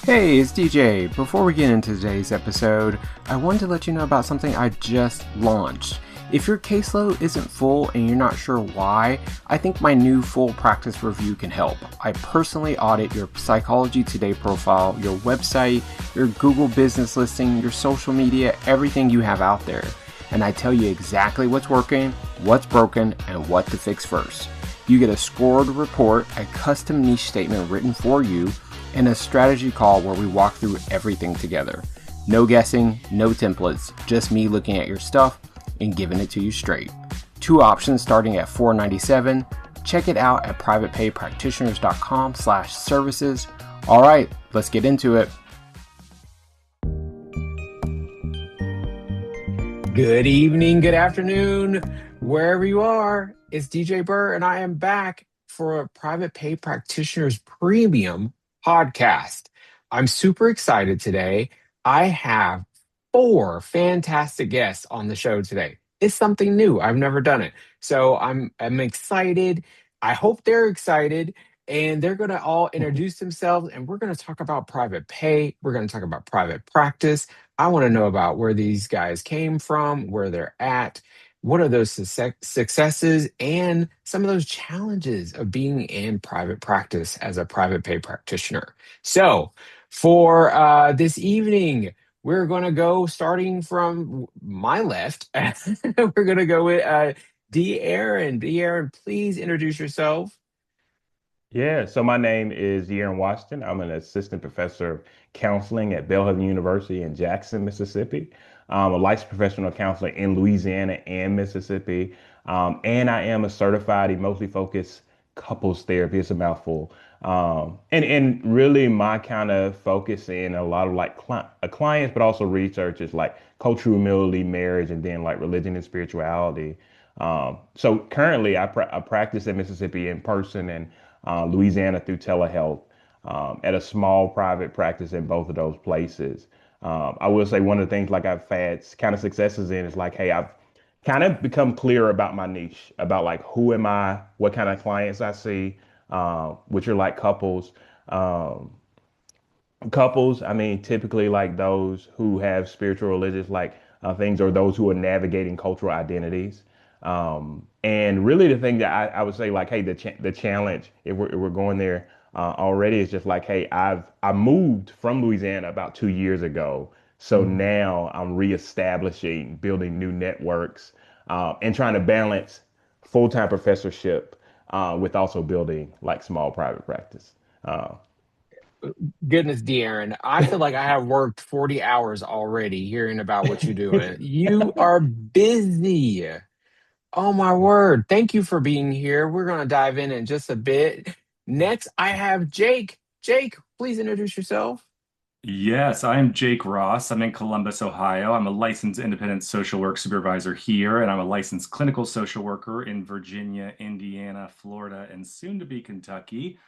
Hey, it's DJ. Before we get into today's episode, I wanted to let you know about something I just launched. If your caseload isn't full and you're not sure why, I think my new full practice review can help. I personally audit your Psychology Today profile, your website, your Google business listing, your social media, everything you have out there. And I tell you exactly what's working, what's broken, and what to fix first. You get a scored report, a custom niche statement written for you, and a strategy call where we walk through everything together. No guessing, no templates, just me looking at your stuff and giving it to you straight. 2 options starting at $4.97. Check it out at privatepaypractitioners.com/services. All right, let's get into it. Good evening, good afternoon, wherever you are. It's DJ Burr, and I am back for a Private Pay Practitioners Premium podcast. I'm super excited today. I have 4 fantastic guests on the show today. It's something new. I've never done it. So I'm excited. I hope they're excited. And they're going to all introduce themselves, and we're going to talk about private pay. We're going to talk about private practice. I want to know about where these guys came from, where they're at, what are those successes, and some of those challenges of being in private practice as a private pay practitioner. So for this evening, we're going to go starting from my left. We're going to go with D. Aaron. D. Aaron, please introduce yourself. Yeah, so my name is De'Aaron Washington. I'm an assistant professor of counseling at Belhaven University in Jackson, Mississippi. I'm a licensed professional counselor in Louisiana and Mississippi. And I am a certified emotionally focused couples therapy. It's a mouthful. And really my kind of focus in a lot of like clients, but also research is like cultural humility, marriage, and then like religion and spirituality. So currently I practice in Mississippi in person and Louisiana through telehealth at a small private practice in both of those places. I will say one of the things like I've had kind of successes in is like, hey, I've kind of become clear about my niche, about like who am I, what kind of clients I see, which are like couples. Um, Couples, I mean, typically like those who have spiritual religious like things or those who are navigating cultural identities. And really the thing that I would say like, hey, the challenge if we're going there already is just like, hey, I moved from Louisiana about 2 years ago. So now I'm reestablishing, building new networks, and trying to balance full-time professorship with also building like small private practice. Uh, Goodness, De'Aaron, I feel like I have worked 40 hours already hearing about what you're doing. You are busy. Oh, my word. Thank you for being here. We're going to dive in just a bit. Next, I have Jake. Jake, please introduce yourself. Yes, I'm Jake Ross. I'm in Columbus, Ohio. I'm a licensed independent social work supervisor here, and I'm a licensed clinical social worker in Virginia, Indiana, Florida, and soon to be Kentucky.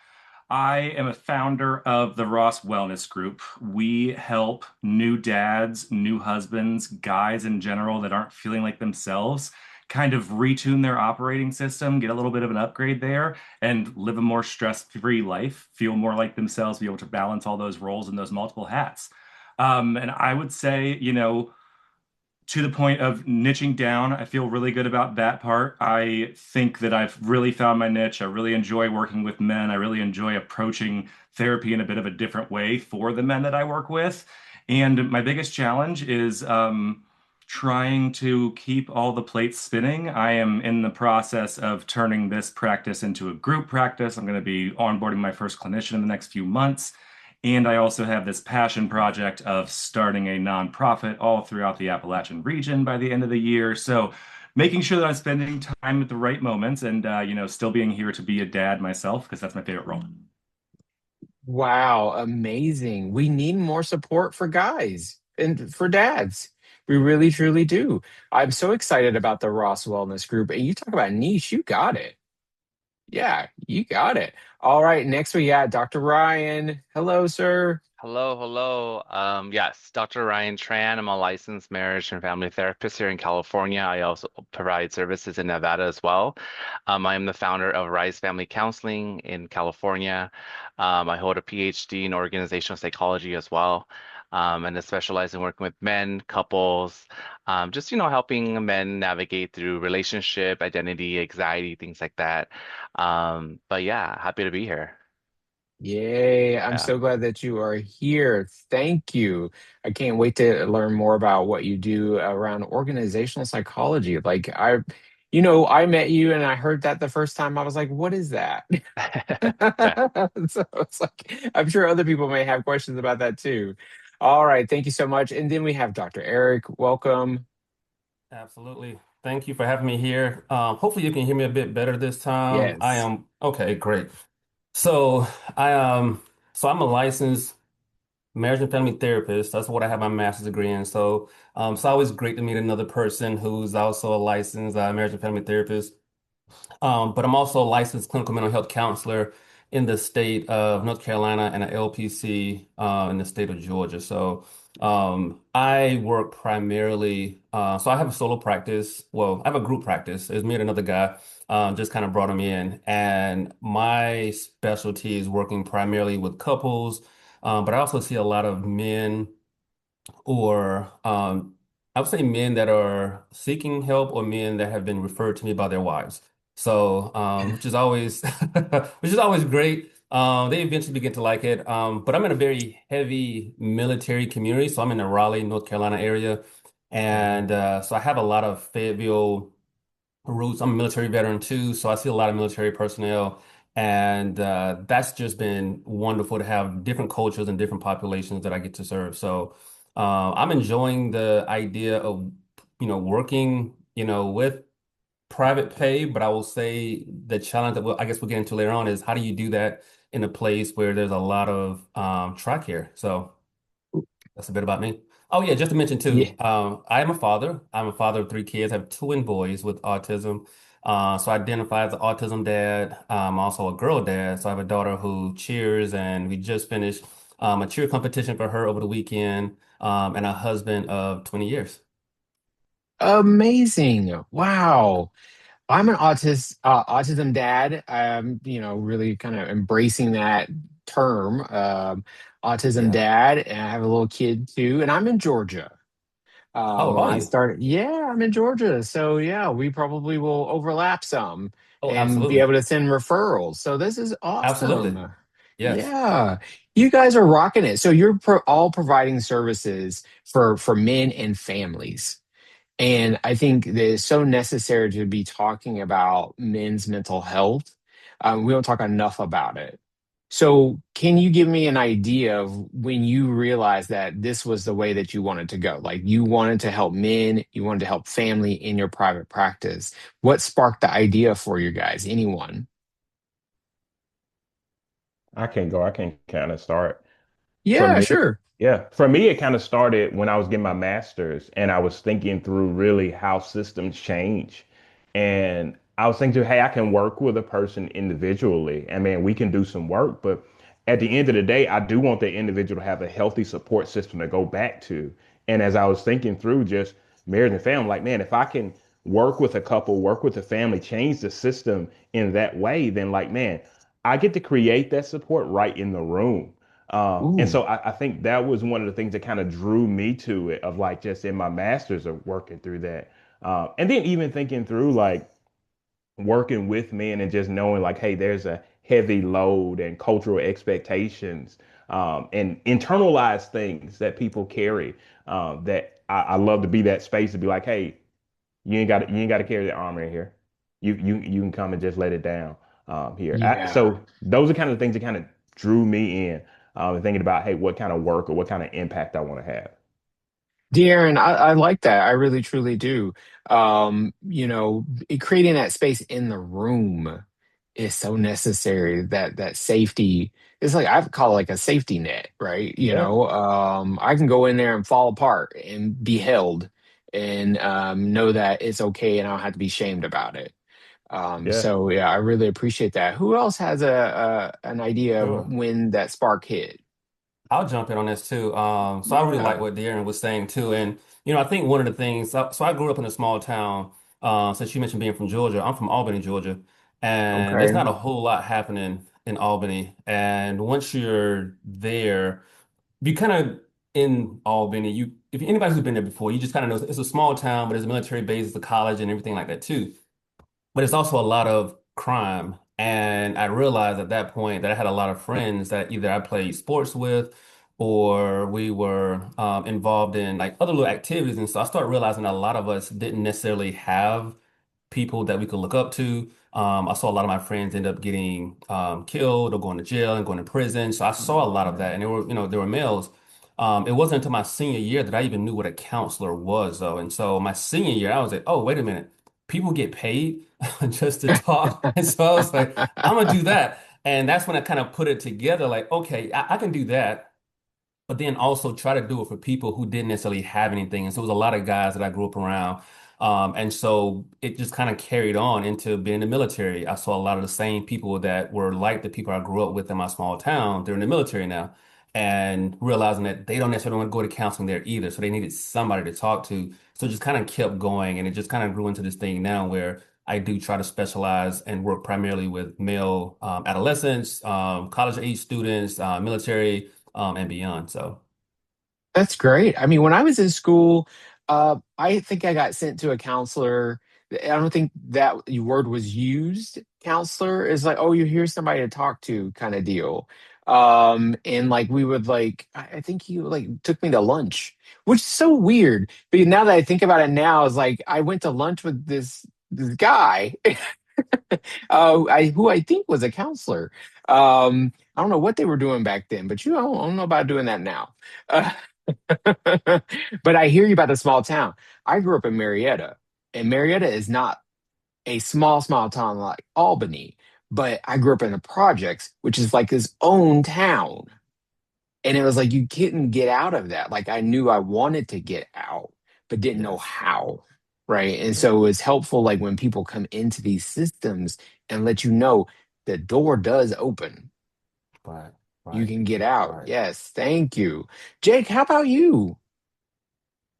I am a founder of the Ross Wellness Group. We help new dads, new husbands, guys in general that aren't feeling like themselves kind of retune their operating system, get a little bit of an upgrade there, and live a more stress-free life, feel more like themselves, be able to balance all those roles and those multiple hats. And I would say, to the point of niching down, I feel really good about that part. I think that I've really found my niche. I really enjoy working with men. I really enjoy approaching therapy in a bit of a different way for the men that I work with. And my biggest challenge is trying to keep all the plates spinning. I am in the process of turning this practice into a group practice. I'm going to be onboarding my first clinician in the next few months. And I also have this passion project of starting a nonprofit all throughout the Appalachian region by the end of the year. So making sure that I'm spending time at the right moments and, still being here to be a dad myself, because that's my favorite role. Wow, amazing. We need more support for guys and for dads. We really, truly do. I'm so excited about the Ross Wellness Group. And you talk about niche, you got it. Yeah, you got it. All right, next we got Dr. Ryan. Hello, sir. Hello, hello. Yes, Dr. Ryan Tran. I'm a licensed marriage and family therapist here in California. I also provide services in Nevada as well. I am the founder of Rise Family Counseling in California. I hold a PhD in organizational psychology as well, and I specialize in working with men, couples, just helping men navigate through relationship, identity, anxiety, things like that. But yeah, happy to be here. Yay, I'm Yeah. so glad that you are here. Thank you. I can't wait to learn more about what you do around organizational psychology. I met you and I heard that the first time. I was like, what is that? Yeah. So it's like, I'm sure other people may have questions about that too. All right, thank you so much. And then we have Dr. Eric. Welcome. Absolutely. Thank you for having me here. Hopefully you can hear me a bit better this time. I Yes. am okay, great. So I so I'm a licensed marriage and family therapist. That's what I have my master's degree in. So it's always great to meet another person who's also a licensed marriage and family therapist. But I'm also a licensed clinical mental health counselor in the state of North Carolina and an LPC in the state of Georgia. I work primarily, so I have a solo practice. Well, I have a group practice. It's me and another guy, just kind of brought him in. And my specialty is working primarily with couples, but I also see a lot of men or I would say men that are seeking help or men that have been referred to me by their wives. Which is always which is always great. They eventually begin to like it. But I'm in a very heavy military community, so I'm in the Raleigh, North Carolina area, and so I have a lot of Fayetteville roots. I'm a military veteran too, so I see a lot of military personnel, and that's just been wonderful to have different cultures and different populations that I get to serve. I'm enjoying the idea of, working, with private pay, but I will say the challenge that I guess we'll get into later on is how do you do that in a place where there's a lot of trachea? So. That's a bit about me. Oh yeah, just to mention Yeah. too, I am a father. I'm a father of three kids. I have twin boys with autism. So I identify as an autism dad. I'm also a girl dad. So I have a daughter who cheers, and we just finished a cheer competition for her over the weekend, and a husband of 20 years. Amazing. Wow. I'm an autism dad. Really kind of embracing that term, autism Yeah. dad, and I have a little kid too, and I'm in Georgia. Oh, When are I you? started, yeah, I'm in Georgia, so yeah, we probably will overlap some Oh, and be absolutely. able to send referrals. So this is Absolutely. awesome. Yes. Yeah, you guys are rocking it. So you're all providing services for men and families. And I think that it's so necessary to be talking about men's mental health. We don't talk enough about it. So, can you give me an idea of when you realized that this was the way that you wanted to go? Like you wanted to help men, you wanted to help family in your private practice. What sparked the idea for you guys? Anyone? I can go. I can kind of start. For Yeah, me, sure. yeah, for me, it kind of started when I was getting my master's and I was thinking through really how systems change. And I was thinking, hey, I can work with a person individually. I mean, we can do some work, but at the end of the day, I do want the individual to have a healthy support system to go back to. And as I was thinking through just marriage and family, like, man, if I can work with a couple, work with a family, change the system in that way, then like, man, I get to create that support right in the room. And Ooh, so I think that was one of the things that kind of drew me to it, of like just in my master's of working through that. And then even thinking through like working with men and just knowing like, hey, there's a heavy load and cultural expectations and internalized things that people carry that I love to be that space to be like, hey, you ain't got to carry the armor in here. You can come and just let it down here. yeah. So those are kind of the things that kind of drew me in and thinking about, hey, what kind of work or what kind of impact I want to have. De'Aaron, I like that. I really truly do. Creating that space in the room is so necessary. That safety is like I call it like a safety net, right? Yeah, I can go in there and fall apart and be held and know that it's okay and I don't have to be shamed about it. yeah, So yeah, I really appreciate that. Who else has a an idea of Sure. when that spark hit? I'll jump in on this too. So I really like Yeah. what Darren was saying too. And, I think one of the things, so I grew up in a small town. Since you mentioned being from Georgia, I'm from Albany, Georgia, and there's not Okay. a whole lot happening in Albany. And once you're there, you kind of in Albany, if anybody who's been there before, you just kind of know it's a small town, but there's a military base, it's a college, and everything like that too. But it's also a lot of crime. And I realized at that point that I had a lot of friends that either I played sports with or we were involved in like other little activities. And so I started realizing a lot of us didn't necessarily have people that we could look up to. I saw a lot of my friends end up getting killed or going to jail and going to prison. So I saw a lot of that, and they were males. It wasn't until my senior year that I even knew what a counselor was, though. And so my senior year, I was like, oh, wait a minute, people get paid just to talk. And so I was like, I'm gonna do that. And that's when I kind of put it together, like, okay, I can do that, but then also try to do it for people who didn't necessarily have anything. And so it was a lot of guys that I grew up around. And so it just kind of carried on into being in the military. I saw a lot of the same people that were like the people I grew up with in my small town. They're in the military now and realizing that they don't necessarily want to go to counseling there either. So they needed somebody to talk to. So it just kind of kept going and it just kind of grew into this thing now where I do try to specialize and work primarily with male adolescents, college age students, military and beyond. So That's great. I mean, when I was in school, I think I got sent to a counselor. I don't think that word was used. Counselor is like, oh, you hear somebody to talk to kind of deal. And like we would like, I think he like took me to lunch, which is so weird. But now that I think about it now, it's like I went to lunch with this guy, who I think was a counselor. I don't know what they were doing back then, but I don't know about doing that now. Uh, but I hear you about the small town. I grew up in Marietta, and Marietta is not a small town like Albany, but I grew up in the projects, which is like its own town. And it was like you couldn't get out of that. Like I knew I wanted to get out, but didn't know yes, how. Right. And yeah, so it was helpful, like when people come into these systems and let you know the door does open. right, You right, can get out. right. Yes. Thank you. Jake, how about you?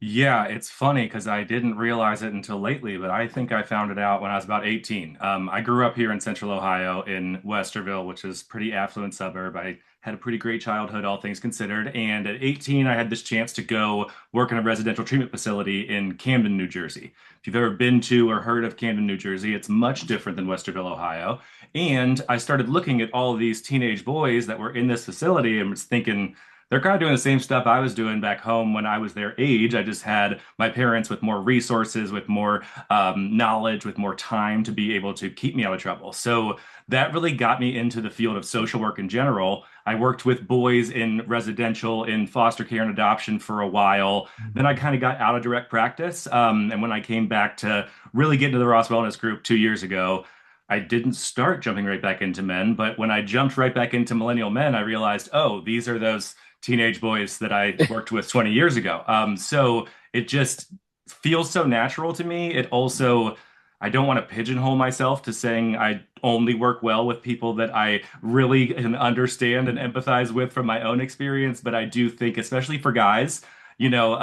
Yeah, it's funny because I didn't realize it until lately, but I think I found it out when I was about 18. I grew up here in Central Ohio in Westerville, which is a pretty affluent suburb. I had a pretty great childhood, all things considered. And at 18, I had this chance to go work in a residential treatment facility in Camden, New Jersey. If you've ever been to or heard of Camden, New Jersey, it's much different than Westerville, Ohio. And I started looking at all of these teenage boys that were in this facility and was thinking, they're kind of doing the same stuff I was doing back home when I was their age. I just had my parents with more resources, with more knowledge, with more time to be able to keep me out of trouble. So that really got me into the field of social work in general. I worked with boys in residential, in foster care and adoption for a while. Then I kind of got out of direct practice. And when I came back to really get into the Ross Wellness Group 2 years ago, I didn't start jumping right back into men, but when I jumped right back into millennial men, I realized, oh, these are those teenage boys that I worked with 20 years ago. So it just feels so natural to me. It also, I don't want to pigeonhole myself to saying I only work well with people that I really can understand and empathize with from my own experience. But I do think, especially for guys, you know,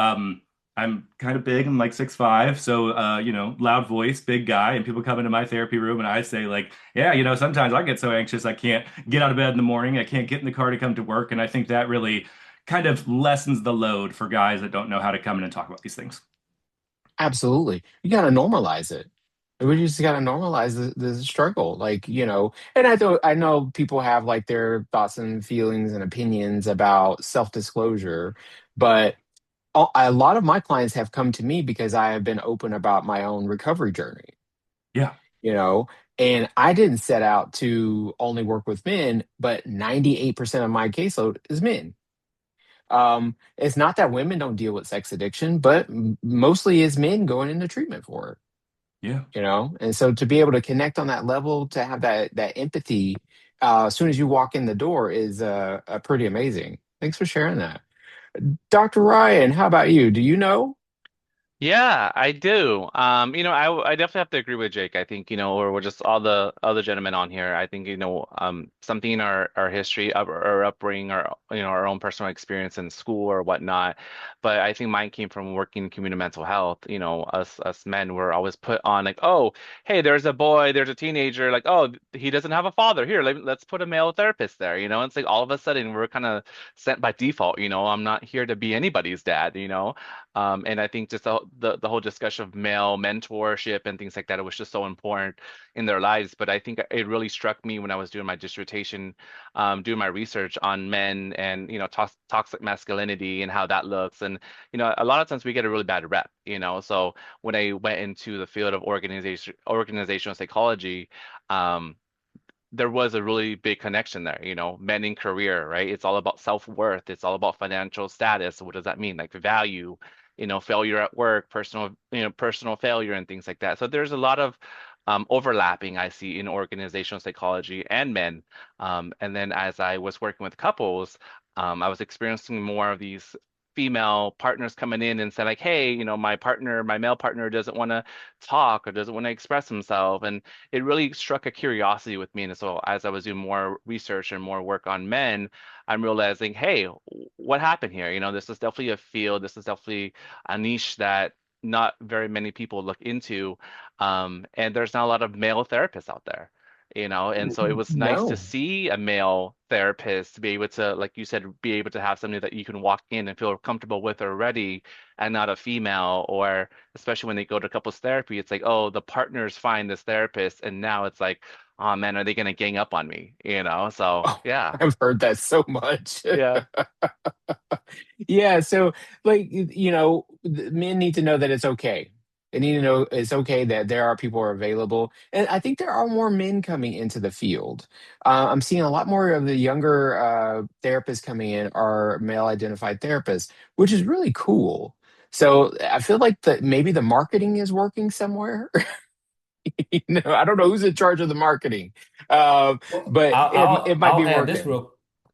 I'm kind of big. I'm like 6'5", so loud voice, big guy, and people come into my therapy room and I say like, yeah, sometimes I get so anxious I can't get out of bed in the morning. I can't get in the car to come to work, and I think that really kind of lessens the load for guys that don't know how to come in and talk about these things. Absolutely. You got to normalize it. We just got to normalize the struggle. Like, and I know people have like their thoughts and feelings and opinions about self-disclosure, but a lot of my clients have come to me because I have been open about my own recovery journey, Yeah, you know, and I didn't set out to only work with men, but 98% of my caseload is men. It's not that women don't deal with sex addiction, but mostly it's men going into treatment for it, yeah. and so to be able to connect on that level, to have that empathy as soon as you walk in the door is pretty amazing. Thanks for sharing that. Dr. Ryan, how about you? Do you know? Yeah, I do. I definitely have to agree with Jake. I think, or we're just all the other gentlemen on here. I think, something in our history, our upbringing, our own personal experience in school or whatnot. But I think mine came from working in community mental health. Us men were always put on like, oh, hey, there's a boy, there's a teenager, like, oh, he doesn't have a father. Here, let's put a male therapist there. It's like all of a sudden we're kind of sent by default. I'm not here to be anybody's dad. And I think just the whole discussion of male mentorship and things like that, it was just so important in their lives. But I think it really struck me when I was doing my dissertation, doing my research on men and, toxic masculinity and how that looks. And, a lot of times we get a really bad rep. So when I went into the field of organizational psychology, um, there was a really big connection there, men in career, right? It's all about self-worth. It's all about financial status. What does that mean? Like value, failure at work, personal failure and things like that. So there's a lot of overlapping I see in organizational psychology and men. And then as I was working with couples, I was experiencing more of these female partners coming in and saying like, hey, my male partner doesn't want to talk or doesn't want to express himself. And it really struck a curiosity with me. And so as I was doing more research and more work on men, I'm realizing, hey, what happened here? This is definitely a field, this is definitely a niche that not very many people look into. And there's not a lot of male therapists out there. And so it was nice to No. see a male therapist to be able to, like you said, be able to have somebody that you can walk in and feel comfortable with already, and not a female, or especially when they go to couples therapy, it's like, oh, the partners find this therapist, and now it's like, oh man, are they gonna gang up on me? So Oh, yeah, I've heard that so much. yeah, Yeah, so like men need to know that it's okay. They need to know it's okay that there are people who are available, and I think there are more men coming into the field. I'm seeing a lot more of the younger therapists coming in are male identified therapists, which is really cool. So I feel like that maybe the marketing is working somewhere. I don't know who's in charge of the marketing, Well, but it might be working.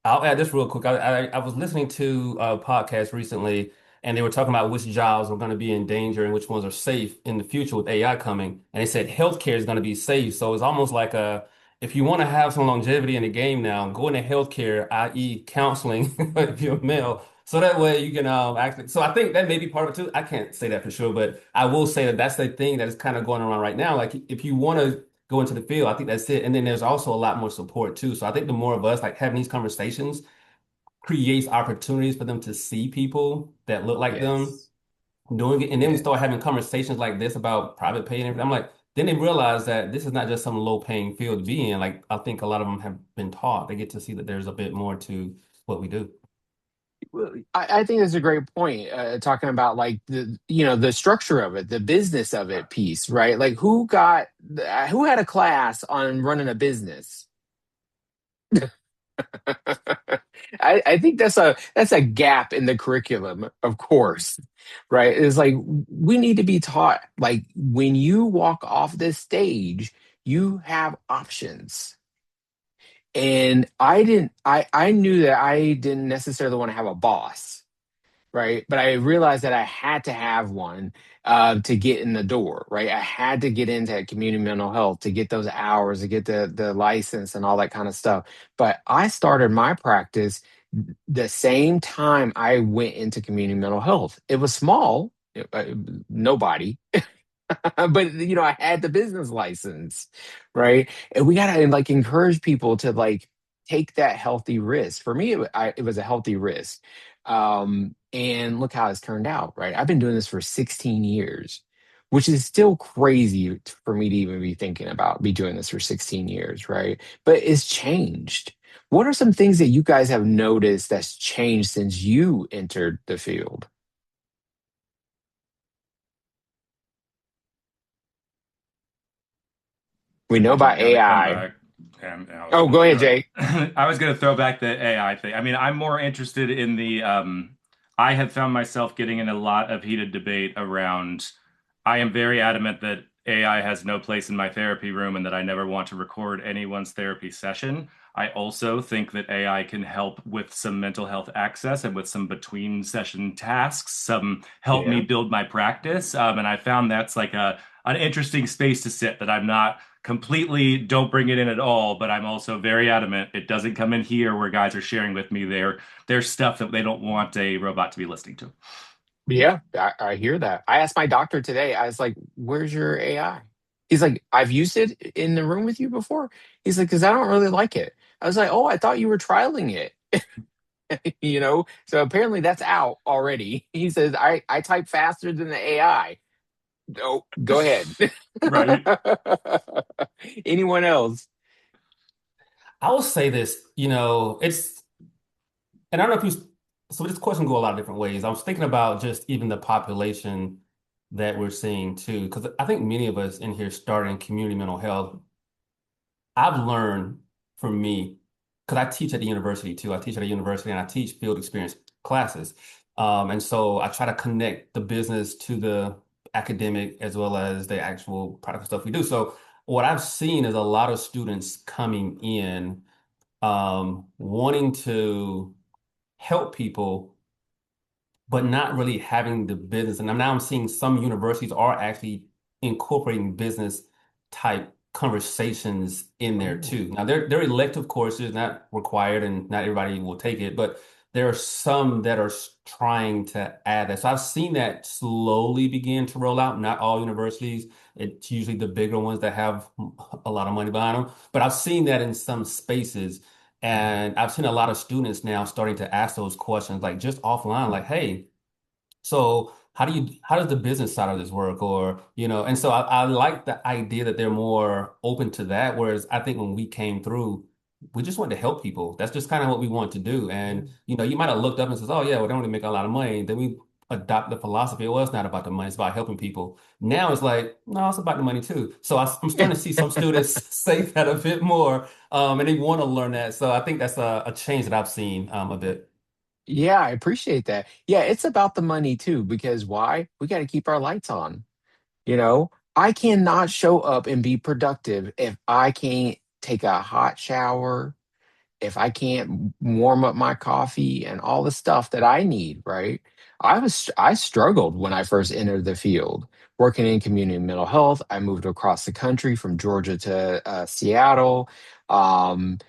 I'll add this real quick. I was listening to a podcast recently, and they were talking about which jobs are going to be in danger and which ones are safe in the future with AI coming. And they said healthcare is going to be safe. So it's almost like if you want to have some longevity in the game now, go into healthcare, i.e., counseling, if you're male. So that way you can actually. So I think that may be part of it too. I can't say that for sure, but I will say that that's the thing that is kind of going around right now. Like if you want to go into the field. I think that's it. And then there's also a lot more support too. So I think the more of us like having these conversations creates opportunities for them to see people that look like them Yes. doing it. And then we Yeah. start having conversations like this about private pay and everything. I'm like, then they realize that this is not just some low paying field to be in. Like I think a lot of them have been taught. They get to see that there's a bit more to what we do. Well, I think that's a great point. Talking about like the structure of it, the business of it piece, right? Like who had a class on running a business? I think that's a gap in the curriculum, of course, right? It's like we need to be taught like when you walk off this stage, you have options. And I knew that I didn't necessarily want to have a boss, right? But I realized that I had to have one to get in the door, right? I had to get into community mental health to get those hours, to get the license and all that kind of stuff. But I started my practice the same time I went into community mental health. It was small, nobody, but I had the business license, right? And we gotta like encourage people to like take that healthy risk. For me, it was a healthy risk, and look how it's turned out, right? I've been doing this for 16 years, which is still crazy for me to even be thinking about be doing this for 16 years, right? But it's changed. What are some things that you guys have noticed that's changed since you entered the field? We know Originally about going to come AI. back, and I was Oh, going to go ahead, throw Jake. I was going to throw back the AI thing. I mean, I'm more interested in the I have found myself getting in a lot of heated debate around I am very adamant that AI has no place in my therapy room and that I never want to record anyone's therapy session. I also think that AI can help with some mental health access and with some between session tasks, some help me Yeah. build my practice. And I found that's like an interesting space to sit that I'm not completely don't bring it in at all, but I'm also very adamant it doesn't come in here where guys are sharing with me their stuff that they don't want a robot to be listening to. Yeah, I hear that. I asked my doctor today, I was like, where's your AI? He's like, I've used it in the room with you before. He's like, because I don't really like it. I was like, oh, I thought you were trialing it. So apparently that's out already. He says, I type faster than the AI. No, go ahead. Right. Anyone else? I will say this, and I don't know if you, so this question go a lot of different ways. I was thinking about just even the population that we're seeing too, because I think many of us in here starting community mental health, I've learned for me, because I teach at the university too. I teach at a university and I teach field experience classes. And so I try to connect the business to the academic as well as the actual practical stuff we do. So what I've seen is a lot of students coming in wanting to help people but not really having the business. And now I'm seeing some universities are actually incorporating business type conversations in there Oh, too. Now they're elective courses, not required, and not everybody will take it, but there are some that are trying to add that. So I've seen that slowly begin to roll out. Not all universities. It's usually the bigger ones that have a lot of money behind them. But I've seen that in some spaces. And I've seen a lot of students now starting to ask those questions, like just offline, like, hey, so how does the business side of this work? Or, and so I like the idea that they're more open to that. Whereas I think when we came through, we just wanted to help people. That's just kind of what we want to do. And, you might have looked up and says, oh yeah, we don't really make a lot of money. Then we adopt the philosophy, well, it's not about the money, it's about helping people. Now it's like, no, it's about the money too. So I'm starting to see some students say that a bit more, and they want to learn that. So I think that's a change that I've seen a bit. yeah, I appreciate that. Yeah, it's about the money too, because why? We got to keep our lights on. I cannot show up and be productive if I can't take a hot shower, if I can't warm up my coffee and all the stuff that I need, right? I struggled when I first entered the field. Working in community mental health, I moved across the country from Georgia to Seattle. Um,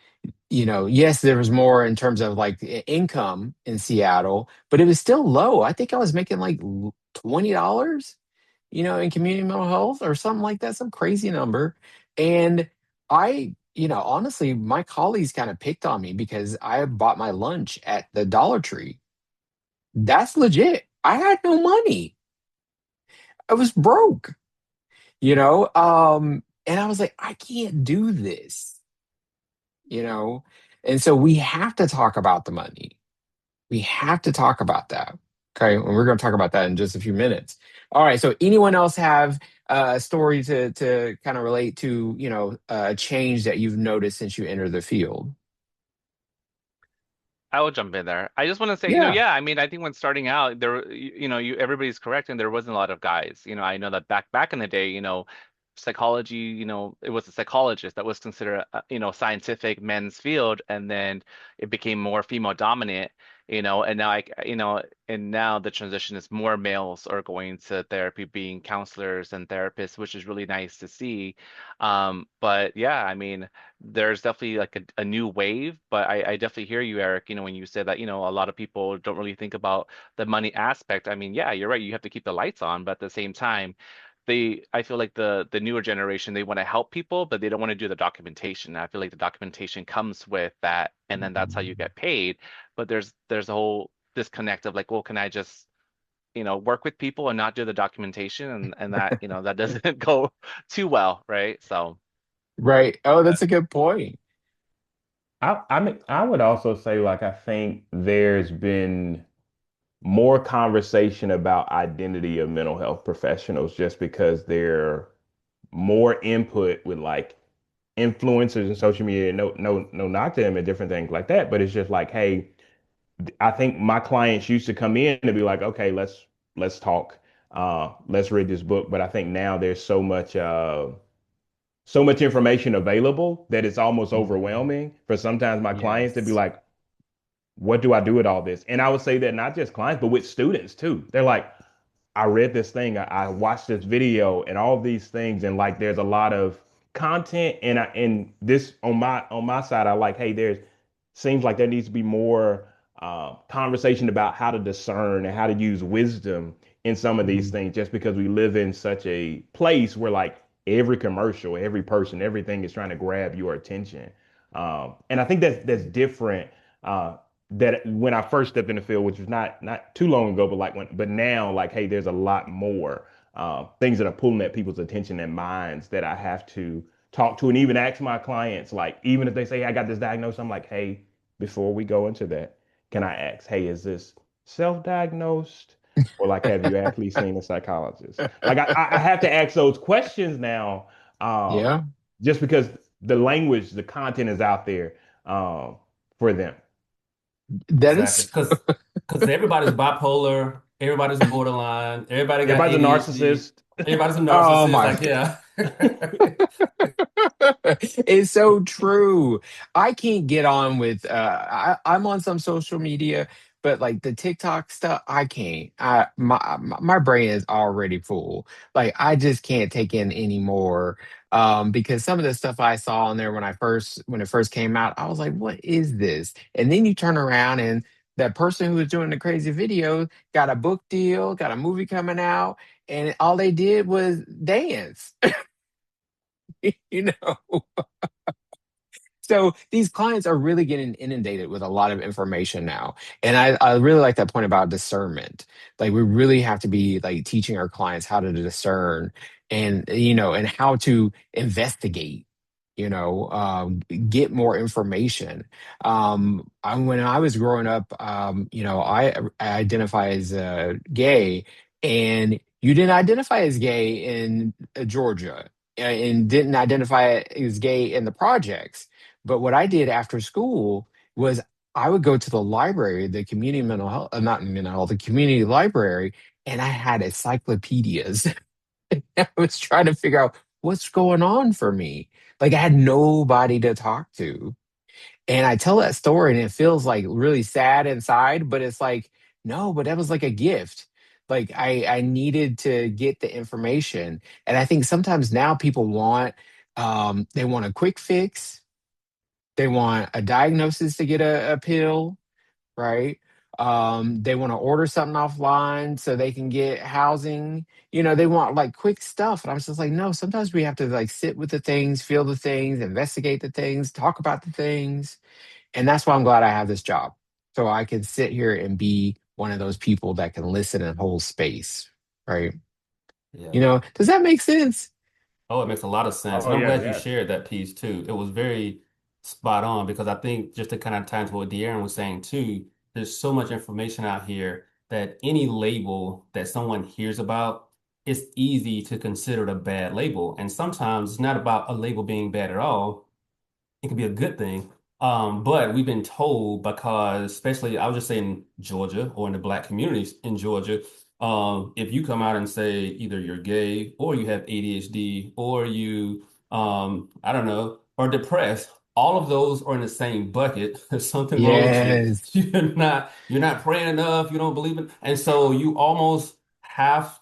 yes, there was more in terms of like income in Seattle, but it was still low. I think I was making like $20, in community mental health or something like that, some crazy number. And honestly, my colleagues kind of picked on me because I bought my lunch at the Dollar Tree. That's legit. I had no money. I was broke, and I was like, I can't do this, you know? And so we have to talk about the money. We have to talk about that. Okay. And we're going to talk about that in just a few minutes. All right. So anyone else have a story to kind of relate to, a change that you've noticed since you entered the field? I will jump in there. I just want to say, Yeah. yeah, I mean, I think when starting out, everybody's correct, and there wasn't a lot of guys. I know that back in the day, psychology, it was a psychologist that was considered, scientific men's field, and then it became more female dominant, and now and now the transition is more males are going to therapy, being counselors and therapists, which is really nice to see. But yeah, I mean, there's definitely like a new wave, but I definitely hear you, Eric, when you say that, a lot of people don't really think about the money aspect. I mean, yeah, you're right. You have to keep the lights on, but at the same time, I feel like the newer generation, they want to help people, but they don't want to do the documentation. I feel like the documentation comes with that, and then that's how you get paid. But there's a whole disconnect of like, well, can I just, work with people and not do the documentation? And that, that doesn't go too well, right? So Right. Oh, that's a good point. I would also say, like, I think there's been more conversation about identity of mental health professionals just because they're more input with like influencers and social media. No, knock them and different things like that. But it's just like, hey, I think my clients used to come in and be like, okay, let's talk, let's read this book. But I think now there's so much. so much information available that it's almost Mhm. overwhelming for sometimes my clients to be Yes. like, what do I do with all this? And I would say that not just clients, but with students too. They're like, I read this thing, I watched this video and all these things, and like there's a lot of content and this on my side, I like, hey, there's seems like there needs to be more conversation about how to discern and how to use wisdom in some of these Mhm. things, just because we live in such a place where like every commercial, every person, everything is trying to grab your attention. And I think that's different. That when I first stepped in the field, which was not too long ago, but like but now, like, hey, there's a lot more things that are pulling at people's attention and minds that I have to talk to and even ask my clients, like, even if they say, hey, I got this diagnosis, I'm like, hey, before we go into that, can I ask, hey, is this self-diagnosed? Or like, have you actually seen a psychologist? Like, I have to ask those questions now, um, Yeah, just because the language, the content is out there for them. that Exactly. is. Because everybody's bipolar, everybody's borderline, everybody got Everybody's a ADHD, narcissist. everybody's a Oh narcissist. my. Like, yeah. It's so true. I can't get on with I'm on some social media, but like the TikTok stuff, I can't. My brain is already full. Like I just can't take in anymore. Because some of the stuff I saw on there when it first came out, I was like, what is this? And then you turn around and that person who was doing the crazy video got a book deal, got a movie coming out, and all they did was dance. You know. So these clients are really getting inundated with a lot of information now. And I really like that point about discernment. Like we really have to be like teaching our clients how to discern and how to investigate, get more information. When I was growing up, I identify as gay, and you didn't identify as gay in Georgia and didn't identify as gay in the projects. But what I did after school was I would go to the library, the community mental health, not mental health, the community library, and I had encyclopedias. I was trying to figure out what's going on for me. Like I had nobody to talk to. And I tell that story and it feels like really sad inside, but it's like, no, but that was like a gift. Like I needed to get the information. And I think sometimes now people they want a quick fix, they want a diagnosis to get a pill, right? They want to order something offline so they can get housing. They want like quick stuff. And I was just like, no, sometimes we have to like sit with the things, feel the things, investigate the things, talk about the things. And that's why I'm glad I have this job. So I can sit here and be one of those people that can listen and hold space, right? Yeah. Does that make sense? Oh, it makes a lot of sense. Oh And I'm yeah, glad you yes. shared that piece too. It was very spot on because I think just to kind of tie into what De'Aaron was saying too, there's so much information out here that any label that someone hears about, it's easy to consider it a bad label. And sometimes it's not about a label being bad at all. It could be a good thing. But we've been told because, especially, I was just saying Georgia or in the black communities in Georgia, if you come out and say either you're gay or you have ADHD or you, I don't know, are depressed, all of those are in the same bucket. There's something wrong with you. Yes. You're not praying enough. You don't believe it, and so you almost have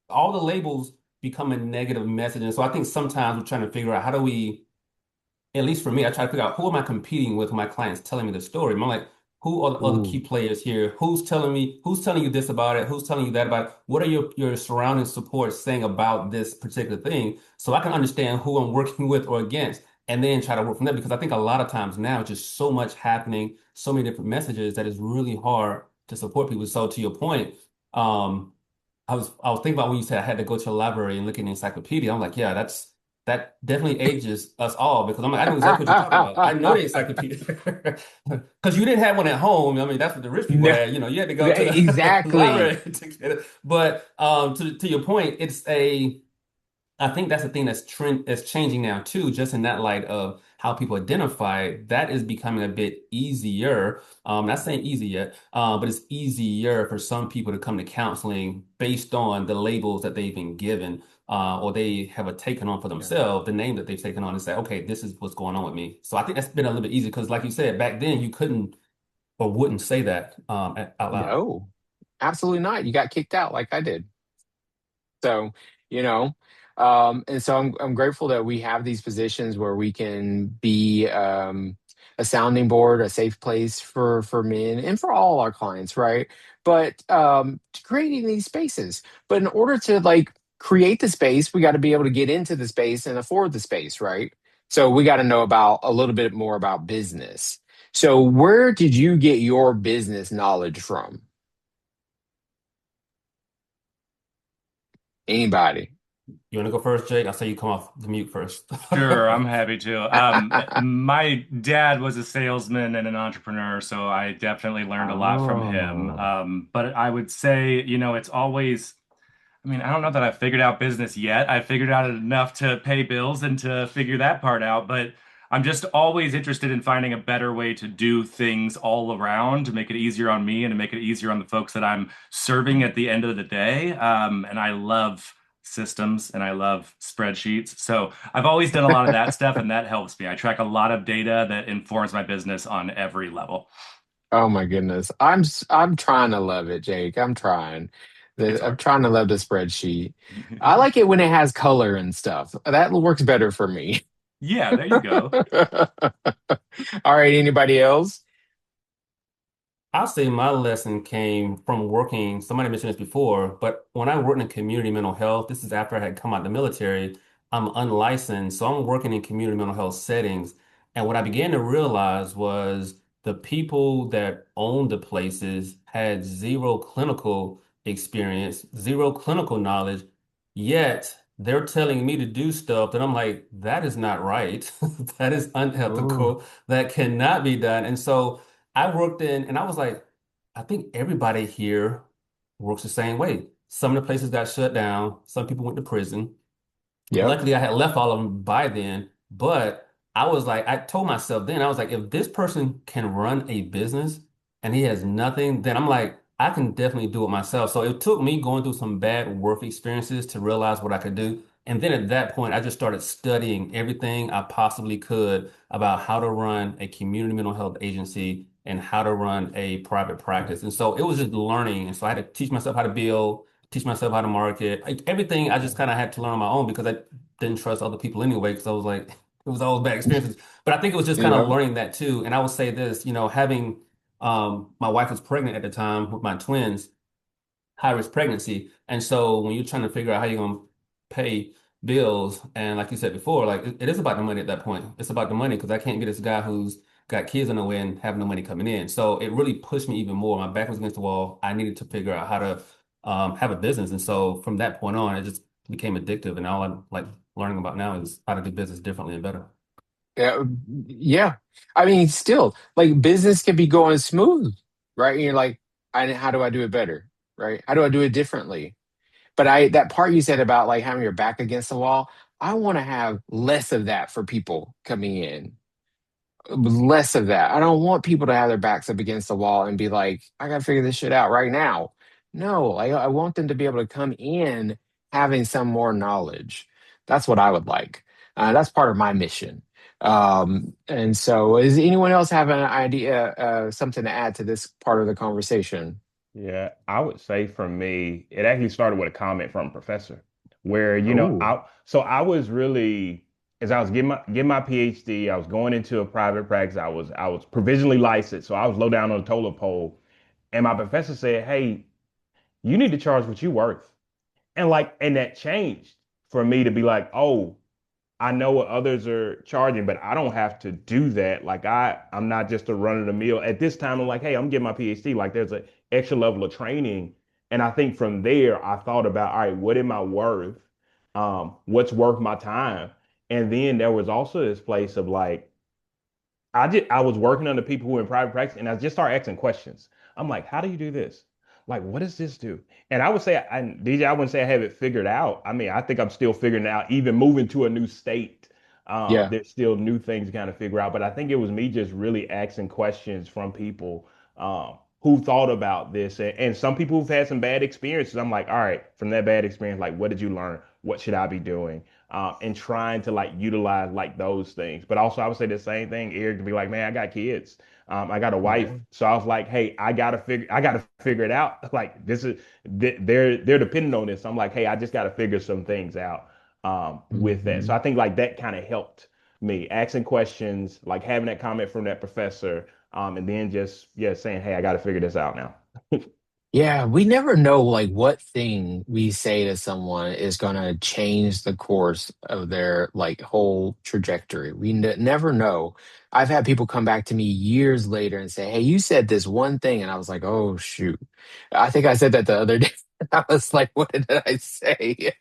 all the labels become a negative message. And so I think sometimes we're trying to figure out how do we at least for me, I try to figure out who am I competing with when my clients telling me the story. I'm like, who are the other key Ooh. players here? Who's telling you this about it? Who's telling you that about it? What are your surrounding support saying about this particular thing? So I can understand who I'm working with or against, and then try to work from there. Because I think a lot of times now, just so much happening, so many different messages that it's really hard to support people. So to your point, um, I was thinking about when you said I had to go to the library and look in the encyclopedia. I'm like, yeah, that definitely ages us all because I'm like, I know exactly what you're talking about. I know the encyclopedia because you didn't have one at home. I mean, that's what the rich people No, had. You had to go to the exactly. library to get it. But to your point, I think that's the thing that's changing now too, just in that light of how people identify it, that is becoming a bit easier. Not saying easy yet, but it's easier for some people to come to counseling based on the labels that they've been given. or they have a taken on for Yeah. themselves, the name that they've taken on and say, okay, this is what's going on with me. So I think that's been a little bit easier because, like you said, back then you couldn't or wouldn't say that out loud. No, absolutely not. You got kicked out like I did. So, you know, and so I'm grateful that we have these positions where we can be a sounding board, a safe place for men and for all our clients, right? But creating these spaces. But in order to like create the space, we got to be able to get into the space and afford the space, right? So we got to know about a little bit more about business. So where did you get your business knowledge from? Anybody? You want to go first, Jake? I'll say you come off the mute first. Sure, I'm happy to. My dad was a salesman and an entrepreneur, so I definitely learned a lot from him. Oh. But I would say, it's always, I mean, I don't know that I've figured out business yet. I figured out enough to pay bills and to figure that part out, but I'm just always interested in finding a better way to do things all around to make it easier on me and to make it easier on the folks that I'm serving at the end of the day. And I love systems and I love spreadsheets. So I've always done a lot of that stuff, and that helps me. I track a lot of data that informs my business on every level. Oh my goodness. I'm trying to love it, Jake. I'm trying. It's I'm hard. trying to love the spreadsheet. I like it when it has color and stuff. That works better for me. Yeah, there you go. All right, anybody else? I'll say my lesson came from working, somebody mentioned this before, but when I worked in community mental health, this is after I had come out of the military, I'm unlicensed, so I'm working in community mental health settings. And what I began to realize was the people that owned the places had zero clinical experience, zero clinical knowledge, yet they're telling me to do stuff that I'm like, that is not right. That is Oh, unethical. That cannot be done. And so I worked in, and I was like, I think everybody here works the same way. Some of the places got shut down. Some people went to prison. yep. Luckily, I had left all of them by then, but I was like, I told myself then, I was like, if this person can run a business and he has nothing, then I'm like, I can definitely do it myself. So it took me going through some bad work experiences to realize what I could do. And then at that point, I just started studying everything I possibly could about how to run a community mental health agency and how to run a private practice. And so it was just learning. And so I had to teach myself how to build, teach myself how to market. Like everything I just kind of had to learn on my own because I didn't trust other people anyway because I was like, it was all bad experiences. But I think it was just kind of Yep. learning that too. And I would say this, having my wife was pregnant at the time with my twins, high risk pregnancy. And so when you're trying to figure out how you're going to pay bills, and like you said before, like it is about the money at that point. It's about the money because I can't get this guy who's got kids on the way and have no money coming in. So it really pushed me even more. My back was against the wall. I needed to figure out how to have a business. And so from that point on, it just became addictive. And all I'm like learning about now is how to do business differently and better. Yeah, yeah. I mean, still, like business can be going smooth, right? And you're like, how do I do it better, right? How do I do it differently? But that part you said about like having your back against the wall, I want to have less of that for people coming in. Less of that. I don't want people to have their backs up against the wall and be like, I gotta figure this shit out right now. No, I want them to be able to come in having some more knowledge. That's what I would like. That's part of my mission. And so, does anyone else have an idea, something to add to this part of the conversation? Yeah, I would say for me, it actually started with a comment from a professor where, Oh, I was really, as I was getting my PhD, I was going into a private practice. I was provisionally licensed, so I was low down on the totem pole. And my professor said, "Hey, you need to charge what you worth." And that changed for me to be like, "Oh, I know what others are charging, but I don't have to do that. Like I'm not just a run of the mill. At this time, I'm like, hey, I'm getting my PhD. Like there's an extra level of training. And I think from there, I thought about, all right, what am I worth? What's worth my time? And then there was also this place of like, I was working under people who were in private practice and I just started asking questions. I'm like, how do you do this? Like, what does this do? And I would say, DJ, I wouldn't say I have it figured out. I mean, I think I'm still figuring it out. Even moving to a new state, yeah. there's still new things to kind of figure out. But I think it was me just really asking questions from people who thought about this. And some people who've had some bad experiences. I'm like, all right, from that bad experience, like, what did you learn? what should I be doing? And trying to like utilize like those things. But also I would say the same thing, Eric, to be like, man, I got kids. I got a wife. Yeah. So I was like, hey, I gotta figure it out. Like this is they're dependent on this. I'm like, hey, I just gotta figure some things out with that. So Mhm. I think like that kind of helped me asking questions, like having that comment from that professor, and then just yeah, saying, hey, I gotta figure this out now. Yeah, we never know like what thing we say to someone is going to change the course of their like whole trajectory. We never know. I've had people come back to me years later and say, "Hey, you said this one thing," and I was like, "Oh shoot, I think I said that the other day." I was like, "What did I say?"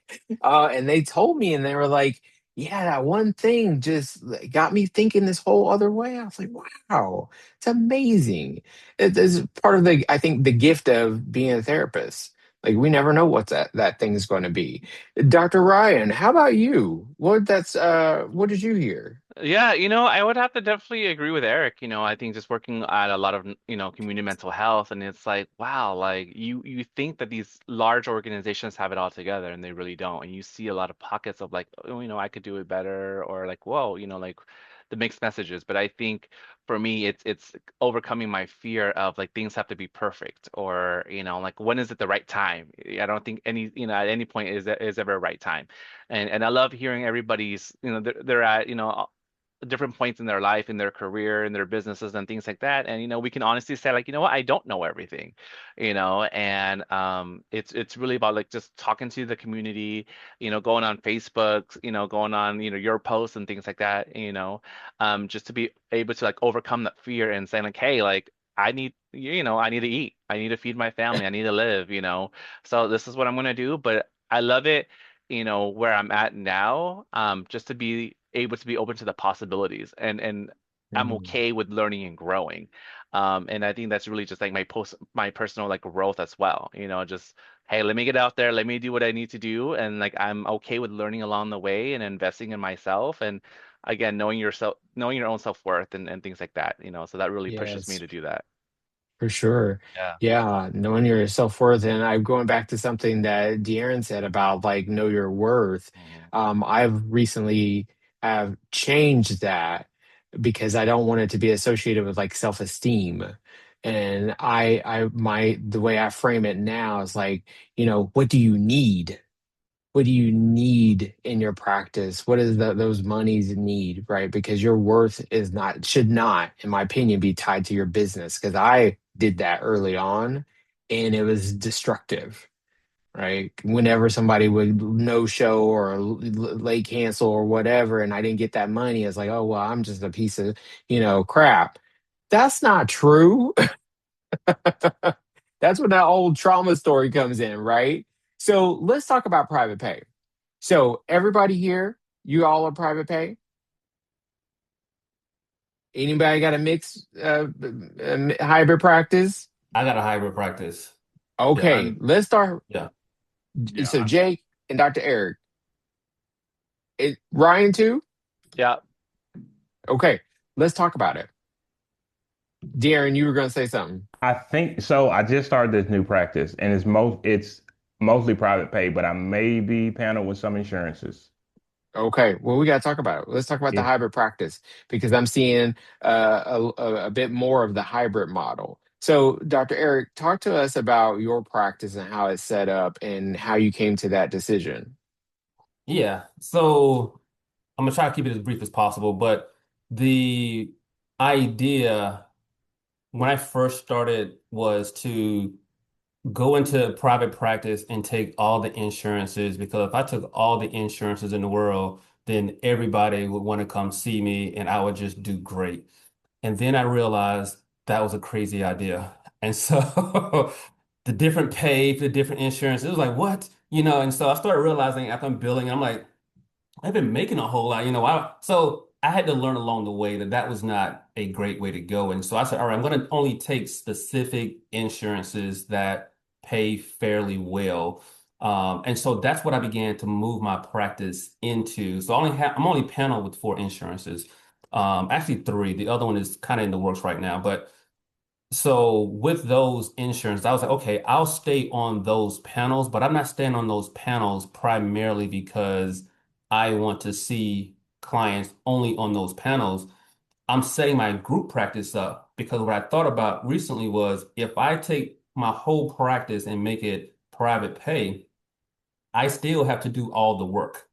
And they told me, and they were like, "Yeah, that one thing just like, got me thinking this whole other way." I was like, "Wow, it's amazing." It is part of the I think the gift of being a therapist. Like we never know what that thing is going to be. Dr. Ryan, how about you? What did you hear? Yeah, I would have to definitely agree with Eric. I think just working at a lot of, community mental health, and it's like, wow, like you think that these large organizations have it all together, and they really don't. And you see a lot of pockets of like, oh, I could do it better, or like, whoa, like the mixed messages. But I think for me, it's overcoming my fear of like things have to be perfect, or like when is it the right time? I don't think at any point is ever a right time. And I love hearing everybody's, they're at, different points in their life, in their career, in their businesses and things like that. And we can honestly say like, what, I don't know everything, and it's really about like just talking to the community, going on Facebook, going on, your posts and things like that, just to be able to like overcome that fear and saying like, hey, like I need to eat. I need to feed my family. I need to live, So this is what I'm gonna do. But I love it, where I'm at now, just to be able to be open to the possibilities, and I'm Mhm. okay with learning and growing. And I think that's really just like my personal like growth as well. Just hey, let me get out there, let me do what I need to do, and like I'm okay with learning along the way and investing in myself, and again, knowing your own self-worth and things like that. So that really pushes me Yes. to do that. For sure. Yeah. Yeah, knowing your self-worth. And I'm going back to something that De'Aaron said about like know your worth. Mhm. I've recently have changed that because I don't want it to be associated with like self-esteem. And the way I frame it now is like, what do you need? What do you need in your practice? What is those monies need, right? Because your worth is not, should not, in my opinion, be tied to your business. Because I did that early on and it was destructive, right? Whenever somebody would no show or late cancel or whatever, and I didn't get that money, it's like, oh, well, I'm just a piece of, crap. That's not true. That's when that old trauma story comes in, right? So let's talk about private pay. So everybody here, you all are private pay. Anybody got a mixed hybrid practice? I got a hybrid practice. Yeah, Okay, let's start. yeah. So Yeah. Jake and Dr. Eric, Ryan too. Yeah. Okay, let's talk about it. Darren, you were going to say something. I think so. I just started this new practice, and it's mostly private pay, but I may be paneled with some insurances. Okay, well, we got to talk about it. Let's talk about the Yeah. hybrid practice because I'm seeing a bit more of the hybrid model. So, Dr. Eric, talk to us about your practice and how it's set up and how you came to that decision. Yeah. So I'm gonna try to keep it as brief as possible, but the idea when I first started was to go into private practice and take all the insurances because if I took all the insurances in the world, then everybody would want to come see me and I would just do great. And then I realized that was a crazy idea. And so the different pay for the different insurance, it was like, what? And so I started realizing after I'm billing, I'm like, I've been making a whole lot, so I had to learn along the way that that was not a great way to go. And so I said, all right, I'm going to only take specific insurances that pay fairly well. And so that's what I began to move my practice into. So I'm only paneled with four insurances. Actually three. The other one is kind of in the works right now, but So with those insurance, I was like, okay, I'll stay on those panels, but I'm not staying on those panels primarily because I want to see clients only on those panels. I'm setting my group practice up because what I thought about recently was if I take my whole practice and make it private pay, I still have to do all the work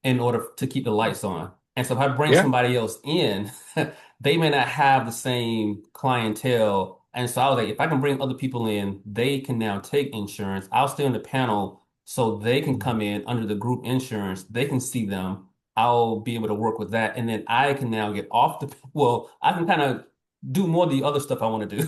in order to keep the lights on. And so if I bring Yeah. somebody else in, they may not have the same clientele. And so I was like, if I can bring other people in, they can now take insurance. I'll stay on the panel so they can come in under the group insurance. They can see them. I'll be able to work with that. And then I can now get off well, I can kind of do more of the other stuff I want to do.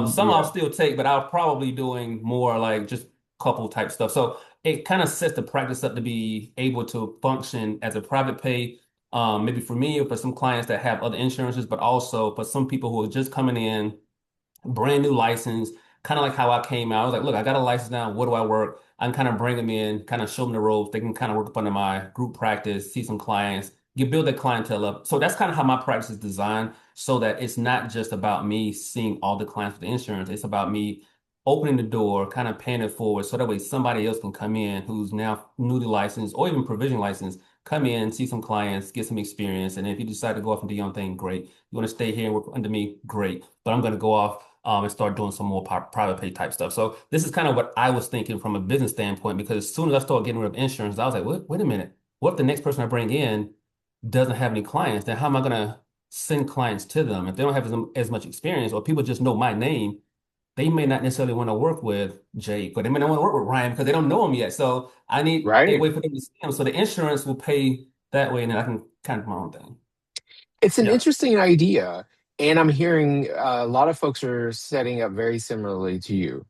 Some I'll Yeah. still take, but I'll probably doing more like just couple type stuff. So it kind of sets the practice up to be able to function as a private pay. Maybe for me or for some clients that have other insurances, but also for some people who are just coming in brand new license, kind of like how I came out. I was like, look, I got a license now. What do I work? I can kind of bring them in, kind of show them the ropes. They can kind of work up under my group practice, see some clients, build that clientele up. So that's kind of how my practice is designed so that it's not just about me seeing all the clients with the insurance. It's about me opening the door, kind of paying it forward. So that way somebody else can come in who's now newly licensed or even provision licensed, come in, see some clients, get some experience. And if you decide to go off and do your own thing, great. You want to stay here and work under me, great. But I'm going to go off and start doing some more private pay type stuff. So this is kind of what I was thinking from a business standpoint, because as soon as I started getting rid of insurance, I was like, wait a minute. What if the next person I bring in doesn't have any clients? Then how am I going to send clients to them? If they don't have as much experience or people just know my name, they may not necessarily want to work with Jake or they may not want to work with Ryan because they don't know him yet. So I need a Right. way for them to see him. So the insurance will pay that way and then I can kind of do my own thing. It's an Yeah. interesting idea. And I'm hearing a lot of folks are setting up very similarly to you.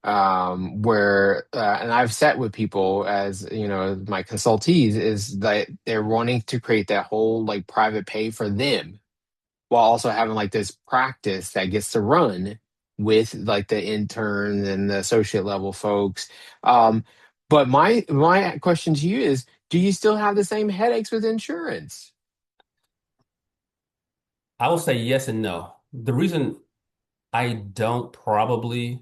Where and I've sat with people as my consultees is that they're wanting to create that whole like private pay for them while also having like this practice that gets to run with like the intern and the associate level folks. um, but my question to you is, do you still have the same headaches with insurance? I will say yes and no. The reason I don't probably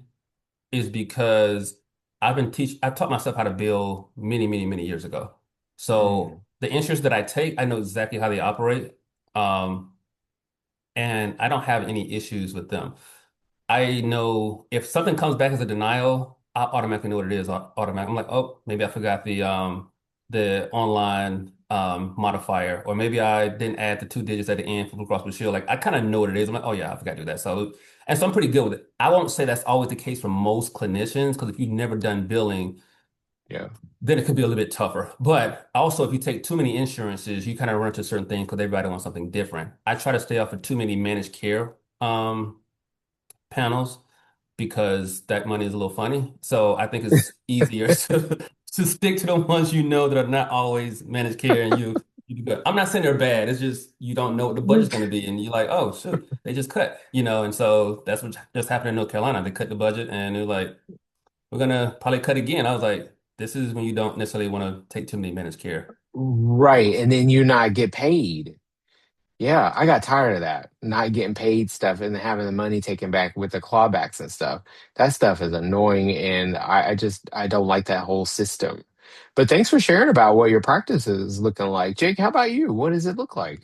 is because I taught myself how to bill many, many, many years ago. Mm, So the insurance that I take, I know exactly how they operate. Um, and I don't have any issues with them. I know if something comes back as a denial, I automatically know what it is automatically. I'm like, oh, maybe I forgot the online modifier, or maybe I didn't add the two digits at the end for Blue Cross Blue Shield. Like I kind of know what it is. I'm like, oh yeah, I forgot to do that. So I'm pretty good with it. I won't say that's always the case for most clinicians, because if you've never done billing, yeah. then it could be a little bit tougher. But also, if you take too many insurances, you kind of run into certain things because everybody wants something different. I try to stay off of too many managed care panels because that money is a little funny. So I think it's easier to stick to the ones you know that are not always managed care and you do good. I'm not saying they're bad. It's just you don't know what the budget's going to be, and you're like, oh shoot, they just cut, and so that's what just happened in North Carolina. They cut the budget, and they're like, we're gonna probably cut again. I was like, this is when you don't necessarily want to take too many managed care Right, panels. and then you not get paid. Yeah, I got tired of that, not getting paid stuff and having the money taken back with the clawbacks and stuff. That stuff is annoying, and I don't like that whole system. But thanks for sharing about what your practice is looking like. Jake, how about you? What does it look like?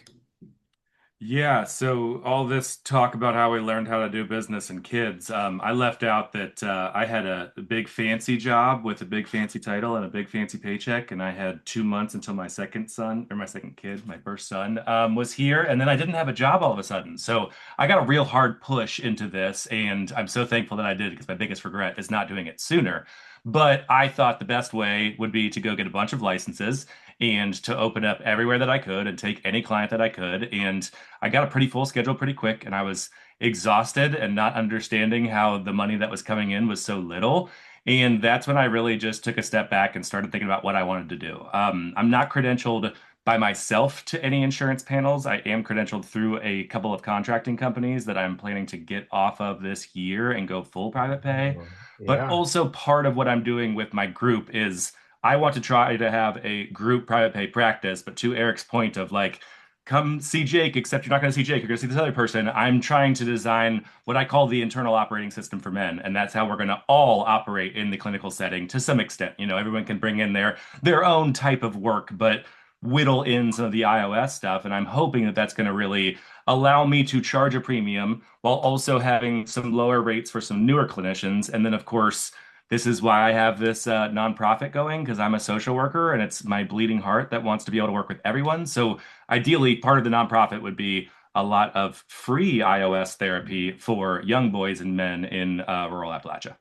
Yeah, so all this talk about how we learned how to do business and kids, I left out that I had a big fancy job with a big fancy title and a big fancy paycheck, and I had 2 months until my second son, or my second kid, my first son, was here, and then I didn't have a job all of a sudden. So I got a real hard push into this, and I'm so thankful that I did because my biggest regret is not doing it sooner. But I thought the best way would be to go get a bunch of licenses and to open up everywhere that I could and take any client that I could. And I got a pretty full schedule pretty quick, and I was exhausted and not understanding how the money that was coming in was so little. And that's when I really just took a step back and started thinking about what I wanted to do. I'm not credentialed by myself to any insurance panels. I am credentialed through a couple of contracting companies that I'm planning to get off of this year and go full private pay. But Yeah. also, part of what I'm doing with my group is I want to try to have a group private pay practice. But to Eric's point of like, come see Jake, except you're not going to see Jake. You're going to see this other person. I'm trying to design what I call the internal operating system for men, and that's how we're going to all operate in the clinical setting to some extent. Everyone can bring in their own type of work, but whittle in some of the iOS stuff. And I'm hoping that that's going to really allow me to charge a premium while also having some lower rates for some newer clinicians. And then, of course, this is why I have this nonprofit going because I'm a social worker and it's my bleeding heart that wants to be able to work with everyone. So ideally, part of the nonprofit would be a lot of free iOS therapy for young boys and men in rural Appalachia.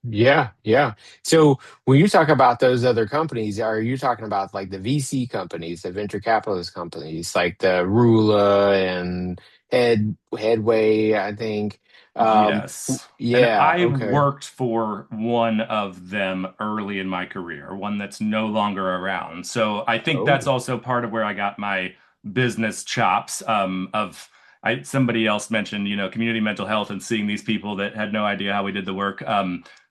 Yeah, yeah. So when you talk about those other companies, are you talking about like the VC companies, the venture capitalist companies, like the Rula and Headway, I think. Yes. And Yeah, I okay. worked for one of them early in my career, one that's no longer around. So I think that's Oh, also part of where I got my business chops somebody else mentioned, community mental health and seeing these people that had no idea how we did the work.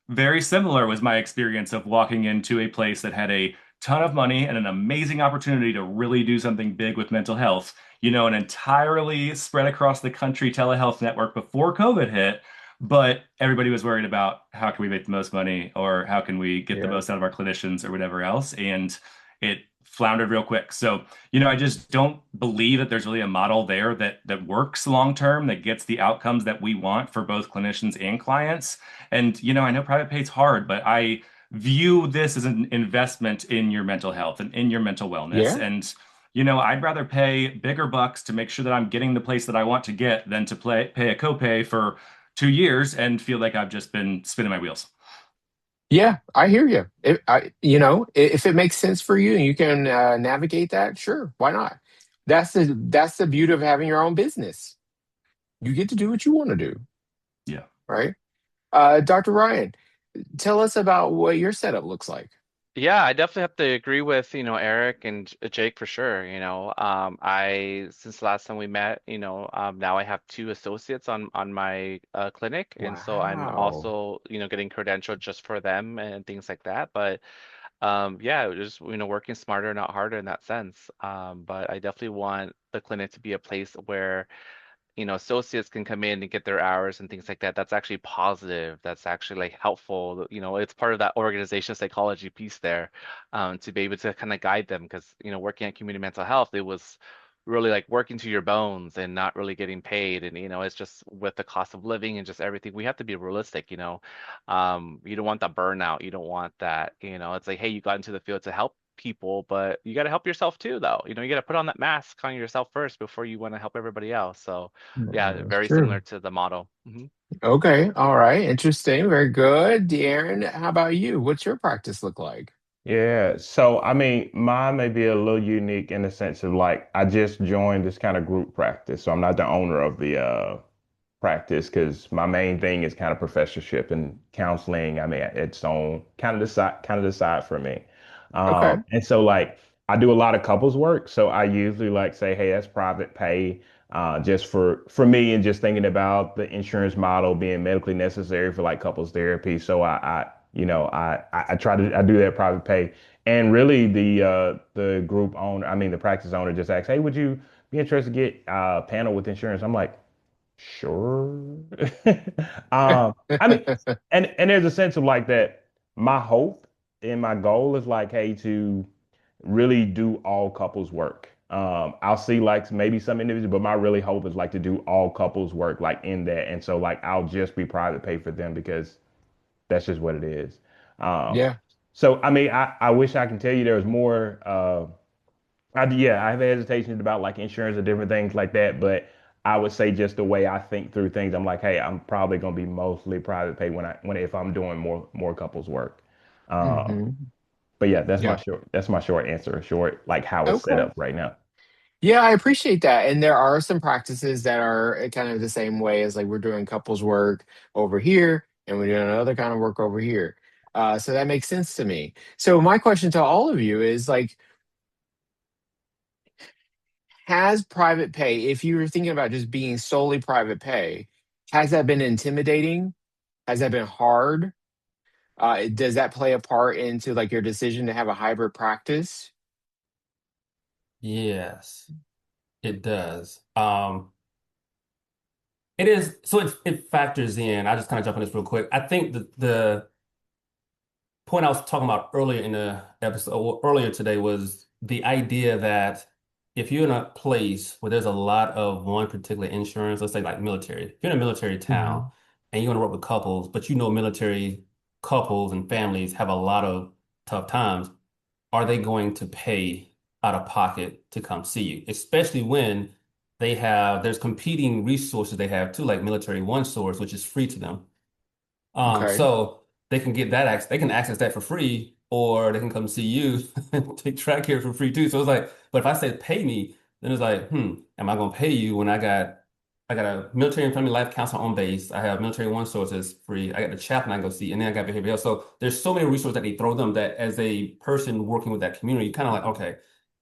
Very similar was my experience of walking into a place that had a ton of money and an amazing opportunity to really do something big with mental health, an entirely spread across the country telehealth network before COVID hit, but everybody was worried about how can we make the most money or how can we get the yeah. most out of our clinicians or whatever else. And it floundered real quick. So, I just don't believe that there's really a model there that works long term, that gets the outcomes that we want for both clinicians and clients. And, I know private pay is hard, but I view this as an investment in your mental health and in your mental wellness. Yeah. And I'd rather pay bigger bucks to make sure that I'm getting the place that I want to get than to pay a copay for 2 years and feel like I've just been spinning my wheels. Yeah, I hear you. If it makes sense for you and you can navigate that, sure, why not? That's the beauty of having your own business. You get to do what you want to do, Yeah. right? Dr. Ryan, tell us about what your setup looks like. Yeah, I definitely have to agree with, Eric and Jake for sure. Since the last time we met, now I have two associates on my clinic, and so I'm Wow. also, getting credentialed just for them and things like that. But yeah, just, working smarter, not harder in that sense. But I definitely want the clinic to be a place where associates can come in and get their hours and things like that. That's actually positive. That's actually like helpful. It's part of that organization psychology piece there, to be able to kind of guide them because, working at community mental health, it was really like working to your bones and not really getting paid. And, it's just with the cost of living and just everything, we have to be realistic, you don't want that burnout. You don't want that, it's like, hey, you got into the field to help people, but you got to help yourself too, though. You got to put on that mask on yourself first before you want to help everybody else. So, yeah, That's very similar true. to the model. Okay. All right. Interesting. Very good. De'Aaron, how about you? What's your practice look like? Yeah, so I mean, mine may be a little unique in the sense of like I just joined this kind of group practice, so I'm not the owner of the practice because my main thing is kind of professorship and counseling. I mean, it's on kind of the side for me. Okay. And so like I do a lot of couples work, so I usually like say, hey, that's private pay, just for me, and just thinking about the insurance model being medically necessary for like couples therapy. So I try to I do that private pay, and really the group owner, I mean the practice owner, just asks, hey, would you be interested to get a panel with insurance? I'm like. Sure. I mean, and there's a sense of like that. My hope and my goal is like, hey, to really do all couples work. I'll see like maybe some individuals, but my really hope is like to do all couples work like in that. And so like I'll just be private pay for them because that's just what it is. Um, Yeah. so I mean, I wish I can tell you there was more. Yeah, I have hesitations about like insurance and different things like that, but I would say just the way I think through things, I'm like, hey, I'm probably gonna be mostly private pay when if I'm doing more couples work. Um, Hmm. but yeah, Yeah. that's my short answer, short like how it's set Okay. up right now. Yeah, I appreciate that. And there are some practices that are kind of the same way as like we're doing couples work over here and we're doing another kind of work over here. So that makes sense to me. So my question to all of you is like, has private pay, if you were thinking about just being solely private pay, has that been intimidating? Has that been hard? Does that play a part into like your decision to have a hybrid practice? Yes. It does. It is so it factors in. I just kind of jump on this real quick. I think the point I was talking about earlier in the episode, or earlier today, was the idea that if you're in a place where there's a lot of one particular insurance, let's say like military, if you're in a military town Hmm. and you want to work with couples, but you know military couples and families have a lot of tough times, are they going to pay out of pocket to come see you? Especially when there's competing resources they have too, like Military One Source, which is free to them. Okay. So they can get that access, they can access that for free, or they can come see you and take track here for free too. So it's like, but if I say pay me, then it's like, am I gonna pay you when I got a military and family life counselor on base, I have military one sources free, I got the chaplain I go see, and then I got behavioral health. So there's so many resources that they throw them that as a person working with that community, kind of like, okay,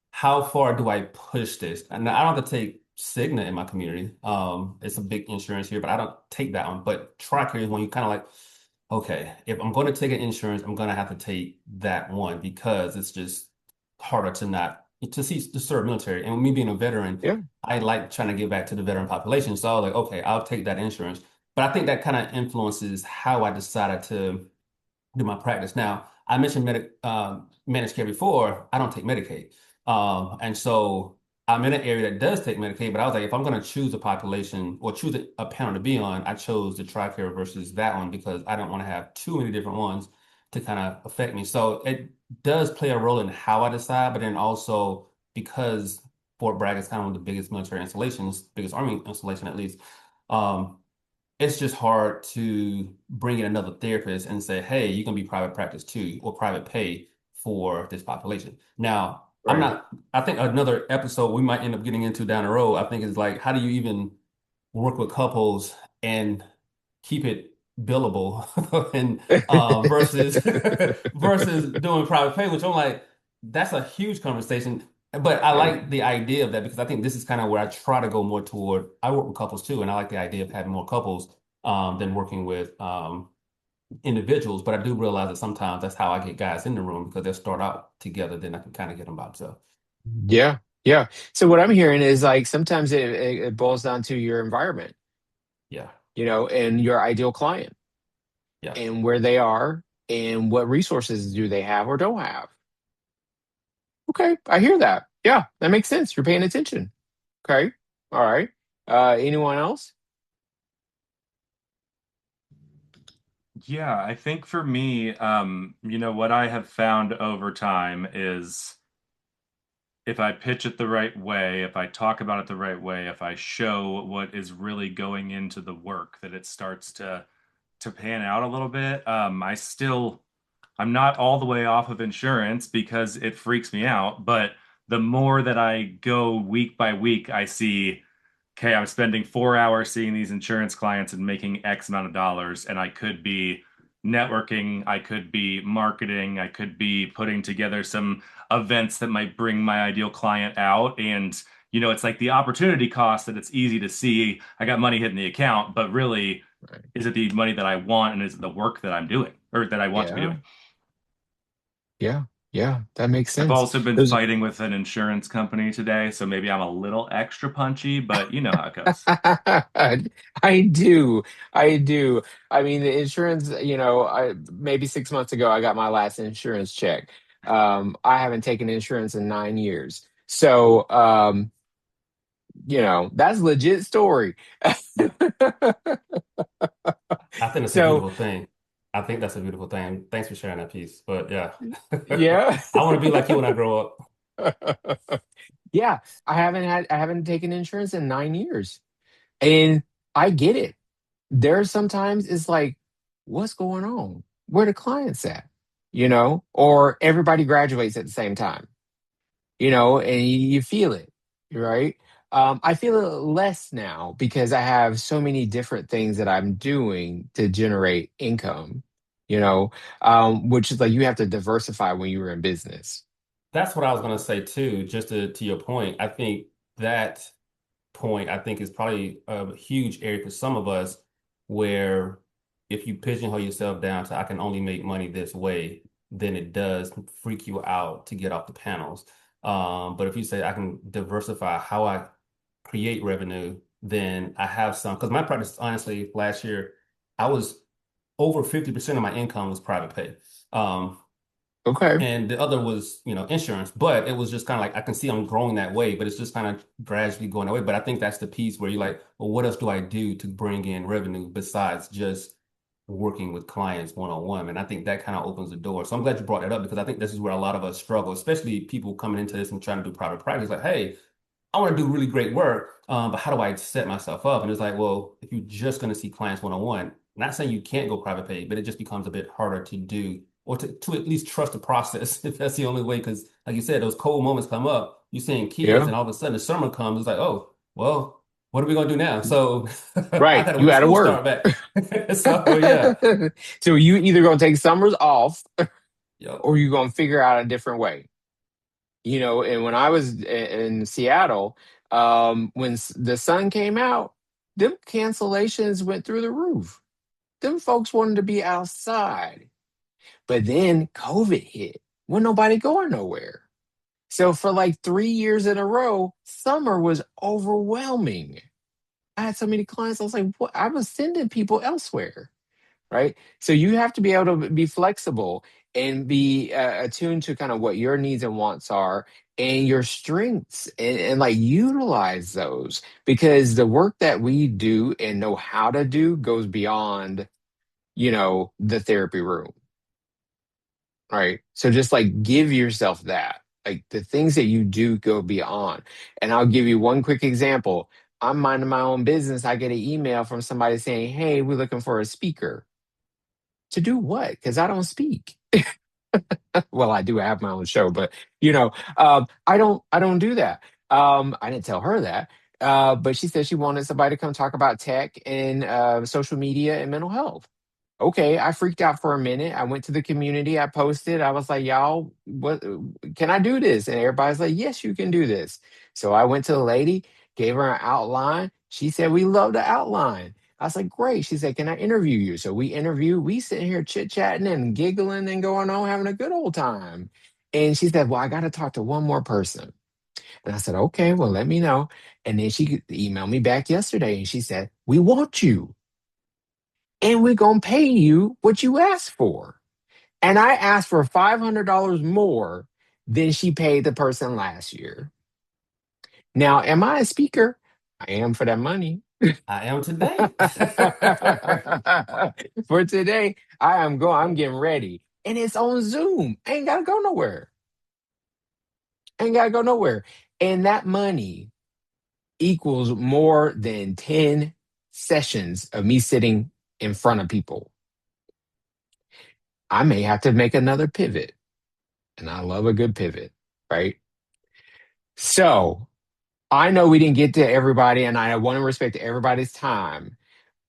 how far do I push this? And I don't have to take Cigna in my community. It's a big insurance here, but I don't take that one. But TRICARE is when you kind of like, okay, if I'm going to take an insurance, I'm going to have to take that one because it's just harder to not to serve military. And me being a veteran, Yeah. I like trying to give back to the veteran population. So I was like, okay, I'll take that insurance. But I think that kind of influences how I decided to do my practice. Now, I mentioned managed care before. I don't take Medicaid. And so I'm in an area that does take Medicaid, but I was like, if I'm going to choose a population or choose a panel to be on, I chose the TRICARE versus that one because I don't want to have too many different ones to kind of affect me. So it does play a role in how I decide, but then also because Fort Bragg is kind of one of the biggest military installations, biggest army installation at least. Um, it's just hard to bring in another therapist and say, hey, you can be private practice too, or private pay for this population. Now, Right. I think another episode we might end up getting into down the road, I think is like, how do you even work with couples and keep it billable and versus versus doing private pay, which I'm like, that's a huge conversation. But I Yeah. like the idea of that because I think this is kind of where I try to go more toward. I work with couples too, and I like the idea of having more couples than working with individuals. But I do realize that sometimes that's how I get guys in the room because they'll start out together, then I can kind of get them by themselves. Yeah. Yeah. So what I'm hearing is like sometimes it boils down to your environment, Yeah, and your ideal client yeah. and where they are and what resources do they have or don't have. Okay. I hear that. Yeah. That makes sense. You're paying attention. Okay. All right. Anyone else? Yeah, I think for me, what I have found over time is if I pitch it the right way, if I talk about it the right way, if I show what is really going into the work, that it starts to pan out a little bit. I'm not all the way off of insurance because it freaks me out, but the more that I go week by week, I see, okay, I'm spending 4 hours seeing these insurance clients and making X amount of dollars, and I could be networking, I could be marketing, I could be putting together some events that might bring my ideal client out. And, it's like the opportunity cost that it's easy to see. I got money hitting the account, but really, Right. is it the money that I want and is it the work that I'm doing or that I want to be Yeah. doing? Yeah. Yeah. That makes I've sense. also been Those fighting with an insurance company today, so maybe I'm a little extra punchy, but you know how it goes. I do. I do. I mean, the insurance, maybe 6 months ago, I got my last insurance check. I haven't taken insurance in 9 years. So, that's a legit story. I think it's a So, beautiful thing. I think that's a beautiful thing. Thanks for sharing that piece. But yeah, yeah. I want to be like you when I grow up. Yeah, I haven't taken insurance in 9 years. And I get it. There's sometimes it's like, what's going on? Where the clients at? Or everybody graduates at the same time, and you feel it, right? I feel it less now because I have so many different things that I'm doing to generate income, which is like you have to diversify when you're in business. That's what I was gonna say too. Just to your point, I think that point I think is probably a huge area for some of us where if you pigeonhole yourself down to I can only make money this way, then it does freak you out to get off the panels. But if you say I can diversify how I create revenue, then I have some. Because my practice, honestly, last year, I was over 50% of my income was private pay. Um, Okay. and the other was, insurance. But it was just kind of like I can see I'm growing that way, but it's just kind of gradually going that way. But I think that's the piece where you're like, well, what else do I do to bring in revenue besides just working with clients one on one? And I think that kind of opens the door. So I'm glad you brought that up because I think this is where a lot of us struggle, especially people coming into this and trying to do private practice. Like, hey, I want to do really great work, but how do I set myself up? And it's like, well, if you're just going to see clients one on one, not saying you can't go private pay, but it just becomes a bit harder to do or to at least trust the process if that's the only way. Because, like you said, those cold moments come up. You're seeing kids, Yeah. and all of a sudden the summer comes. It's like, oh, well, what are we going to do now? So I Right. got to You when got to school work. start back. So yeah, So you either gonna take summers off yep. or you gonna figure out a different way. And when I was in Seattle, when the sun came out, them cancellations went through the roof. Them folks wanted to be outside. But then COVID hit. Wasn't nobody going nowhere. So for like 3 years in a row, summer was overwhelming. I had so many clients, I was like, what? I was sending people elsewhere, right? So you have to be able to be flexible and be attuned to kind of what your needs and wants are and your strengths and like utilize those because the work that we do and know how to do goes beyond, the therapy room, right? So just like give yourself that. Like the things that you do go beyond. And I'll give you one quick example. I'm minding my own business. I get an email from somebody saying, "Hey, we're looking for a speaker." To do what? Because I don't speak. Well, I do have my own show, but I don't do that. I didn't tell her that. But she said she wanted somebody to come talk about tech and social media and mental health. Okay, I freaked out for a minute. I went to the community, I posted, I was like, y'all, what can I do this? And everybody's like, yes, you can do this. So I went to the lady, gave her an outline. She said, we love the outline. I was like, great. She said, can I interview you? So we sitting here chit-chatting and giggling and going on, having a good old time. And she said, well, I got to talk to one more person. And I said, okay, well, let me know. And then she emailed me back yesterday and she said, we want you and we're going to pay you what you asked for. And I asked for $500 more than she paid the person last year. Now, am I a speaker? I am for that money. I am today. For today, I'm getting ready. And it's on Zoom. I ain't gotta go nowhere. Ain't gotta go nowhere. And that money equals more than 10 sessions of me sitting in front of people. I may have to make another pivot. And I love a good pivot, right? So I know we didn't get to everybody, and I want to respect everybody's time,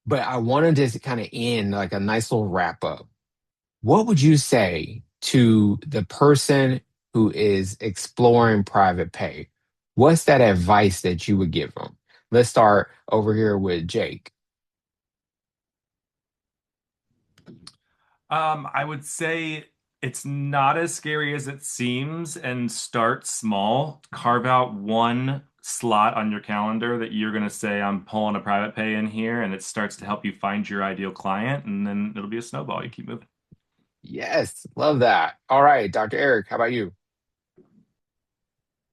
but I want to just kind of end like a nice little wrap up. What would you say to the person who is exploring private pay? What's that advice that you would give them? Let's start over here with Jake. I would say it's not as scary as it seems and start small. Carve out one slot on your calendar that you're going to say, I'm pulling a private pay in here, and it starts to help you find your ideal client, and then it'll be a snowball. You keep moving. Yes, love that. All right, Dr. Eric, how about you?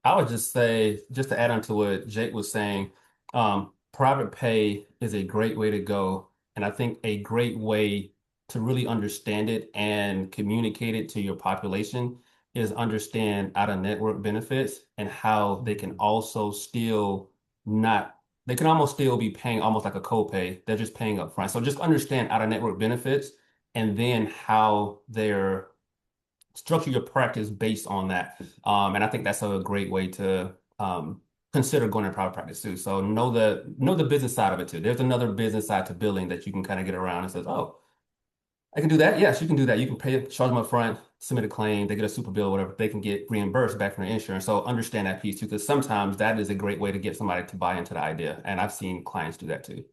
I would just say, just to add on to what Jake was saying, private pay is a great way to go. And I think a great way to really understand it and communicate it to your population is understand out-of-network benefits and how they can also still not, they can almost still be paying almost like a copay. They're just paying up front. So just understand out-of-network benefits and then how they're structure your practice based on that. And I think that's a great way to consider going to private practice too. So know the business side of it too. There's another business side to billing that you can kind of get around and says, oh, I can do that. Yes, you can do that. You can pay, charge them up front, submit a claim, they get a super bill, whatever. They can get reimbursed back from their insurance. So understand that piece too, because sometimes that is a great way to get somebody to buy into the idea. And I've seen clients do that too.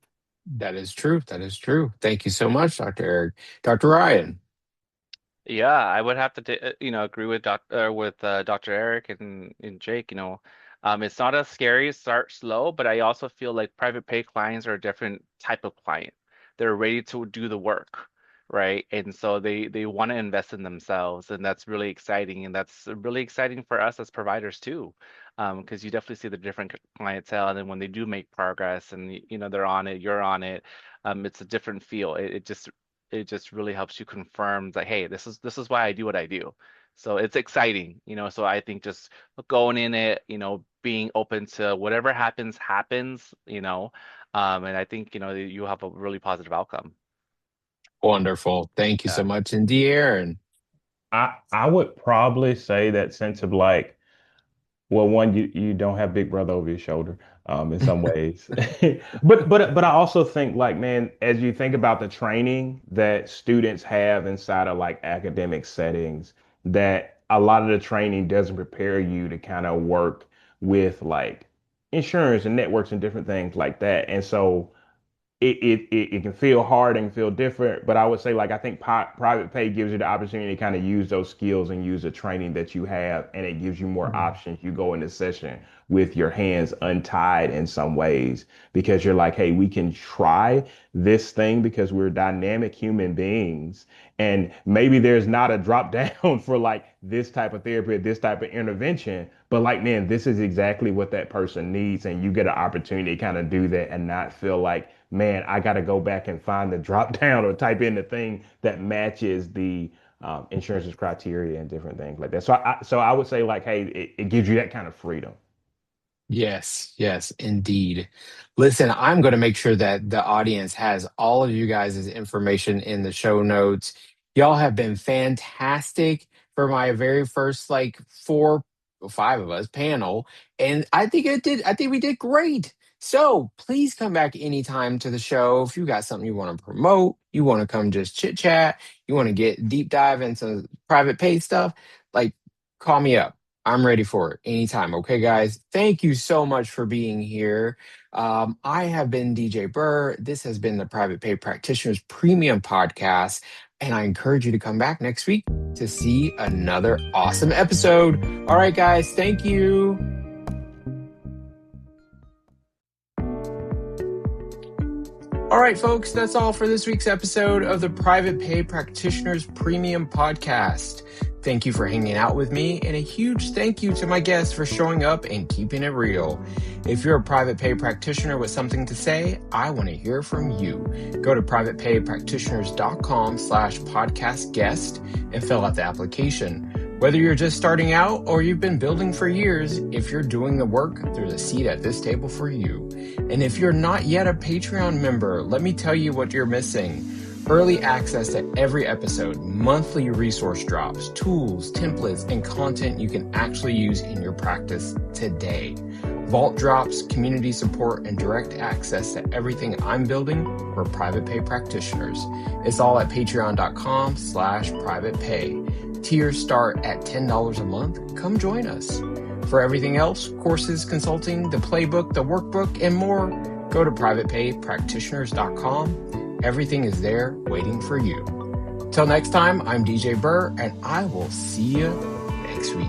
That is true. That is true. Thank you so much, Dr. Eric. Dr. Ryan. Yeah, I would have to, agree with Dr. Eric and Jake. It's not as scary, start slow, but I also feel like private pay clients are a different type of client. They're ready to do the work, right? And so they want to invest in themselves, and that's really exciting. And that's really exciting for us as providers too, because you definitely see the different clientele, and then when they do make progress, and they're on it, you're on it, it's a different feel. It just really helps you confirm that, hey, this is why I do what I do. So it's exciting, So I think just going in it, being open to whatever happens, and I think, you have a really positive outcome. Wonderful. Thank you so Yeah. much. And Aaron. I would probably say that sense of like, well, one, you don't have Big Brother over your shoulder, in some ways. But I also think like, man, as you think about the training that students have inside of like academic settings, that a lot of the training doesn't prepare you to kind of work with like insurance and networks and different things like that. And so it can feel hard and feel different, but I would say like I think private pay gives you the opportunity to kind of use those skills and use the training that you have, and it gives you more Mhm. options. You go into session with your hands untied in some ways because you're like, hey, we can try this thing because we're dynamic human beings, and maybe there's not a drop down for like this type of therapy, this type of intervention, but like, man, this is exactly what that person needs, and you get an opportunity to kind of do that and not feel like, man, I got to go back and find the drop down or type in the thing that matches the insurance's criteria and different things like that. So I would say like, hey, it gives you that kind of freedom. Yes, yes, indeed. Listen, I'm going to make sure that the audience has all of you guys' information in the show notes. Y'all have been fantastic for my very first like four, five of us panel, and I think we did great. So please come back anytime to the show if you got something you want to promote, you want to come just chit chat, you want to get deep dive into private pay stuff, like call me up. I'm ready for it anytime. Okay, guys. Thank you so much for being here. I have been DJ Burr. This has been the Private Pay Practitioners Premium Podcast. And I encourage you to come back next week to see another awesome episode. All right, guys. Thank you. All right, folks, that's all for this week's episode of the Private Pay Practitioners Premium Podcast. Thank you for hanging out with me, and a huge thank you to my guests for showing up and keeping it real. If you're a private pay practitioner with something to say, I want to hear from you. Go to privatepaypractitioners.com/podcast guest and fill out the application. Whether you're just starting out or you've been building for years, if you're doing the work, there's a seat at this table for you. And if you're not yet a Patreon member, let me tell you what you're missing. Early access to every episode, monthly resource drops, tools, templates, and content you can actually use in your practice today. Vault drops, community support, and direct access to everything I'm building for private pay practitioners. It's all at patreon.com/privatepay. Tiers start at $10 a month. Come join us. For everything else, courses, consulting, the playbook, the workbook, and more, go to privatepaypractitioners.com. Everything is there waiting for you. Till next time, I'm DJ Burr, and I will see you next week.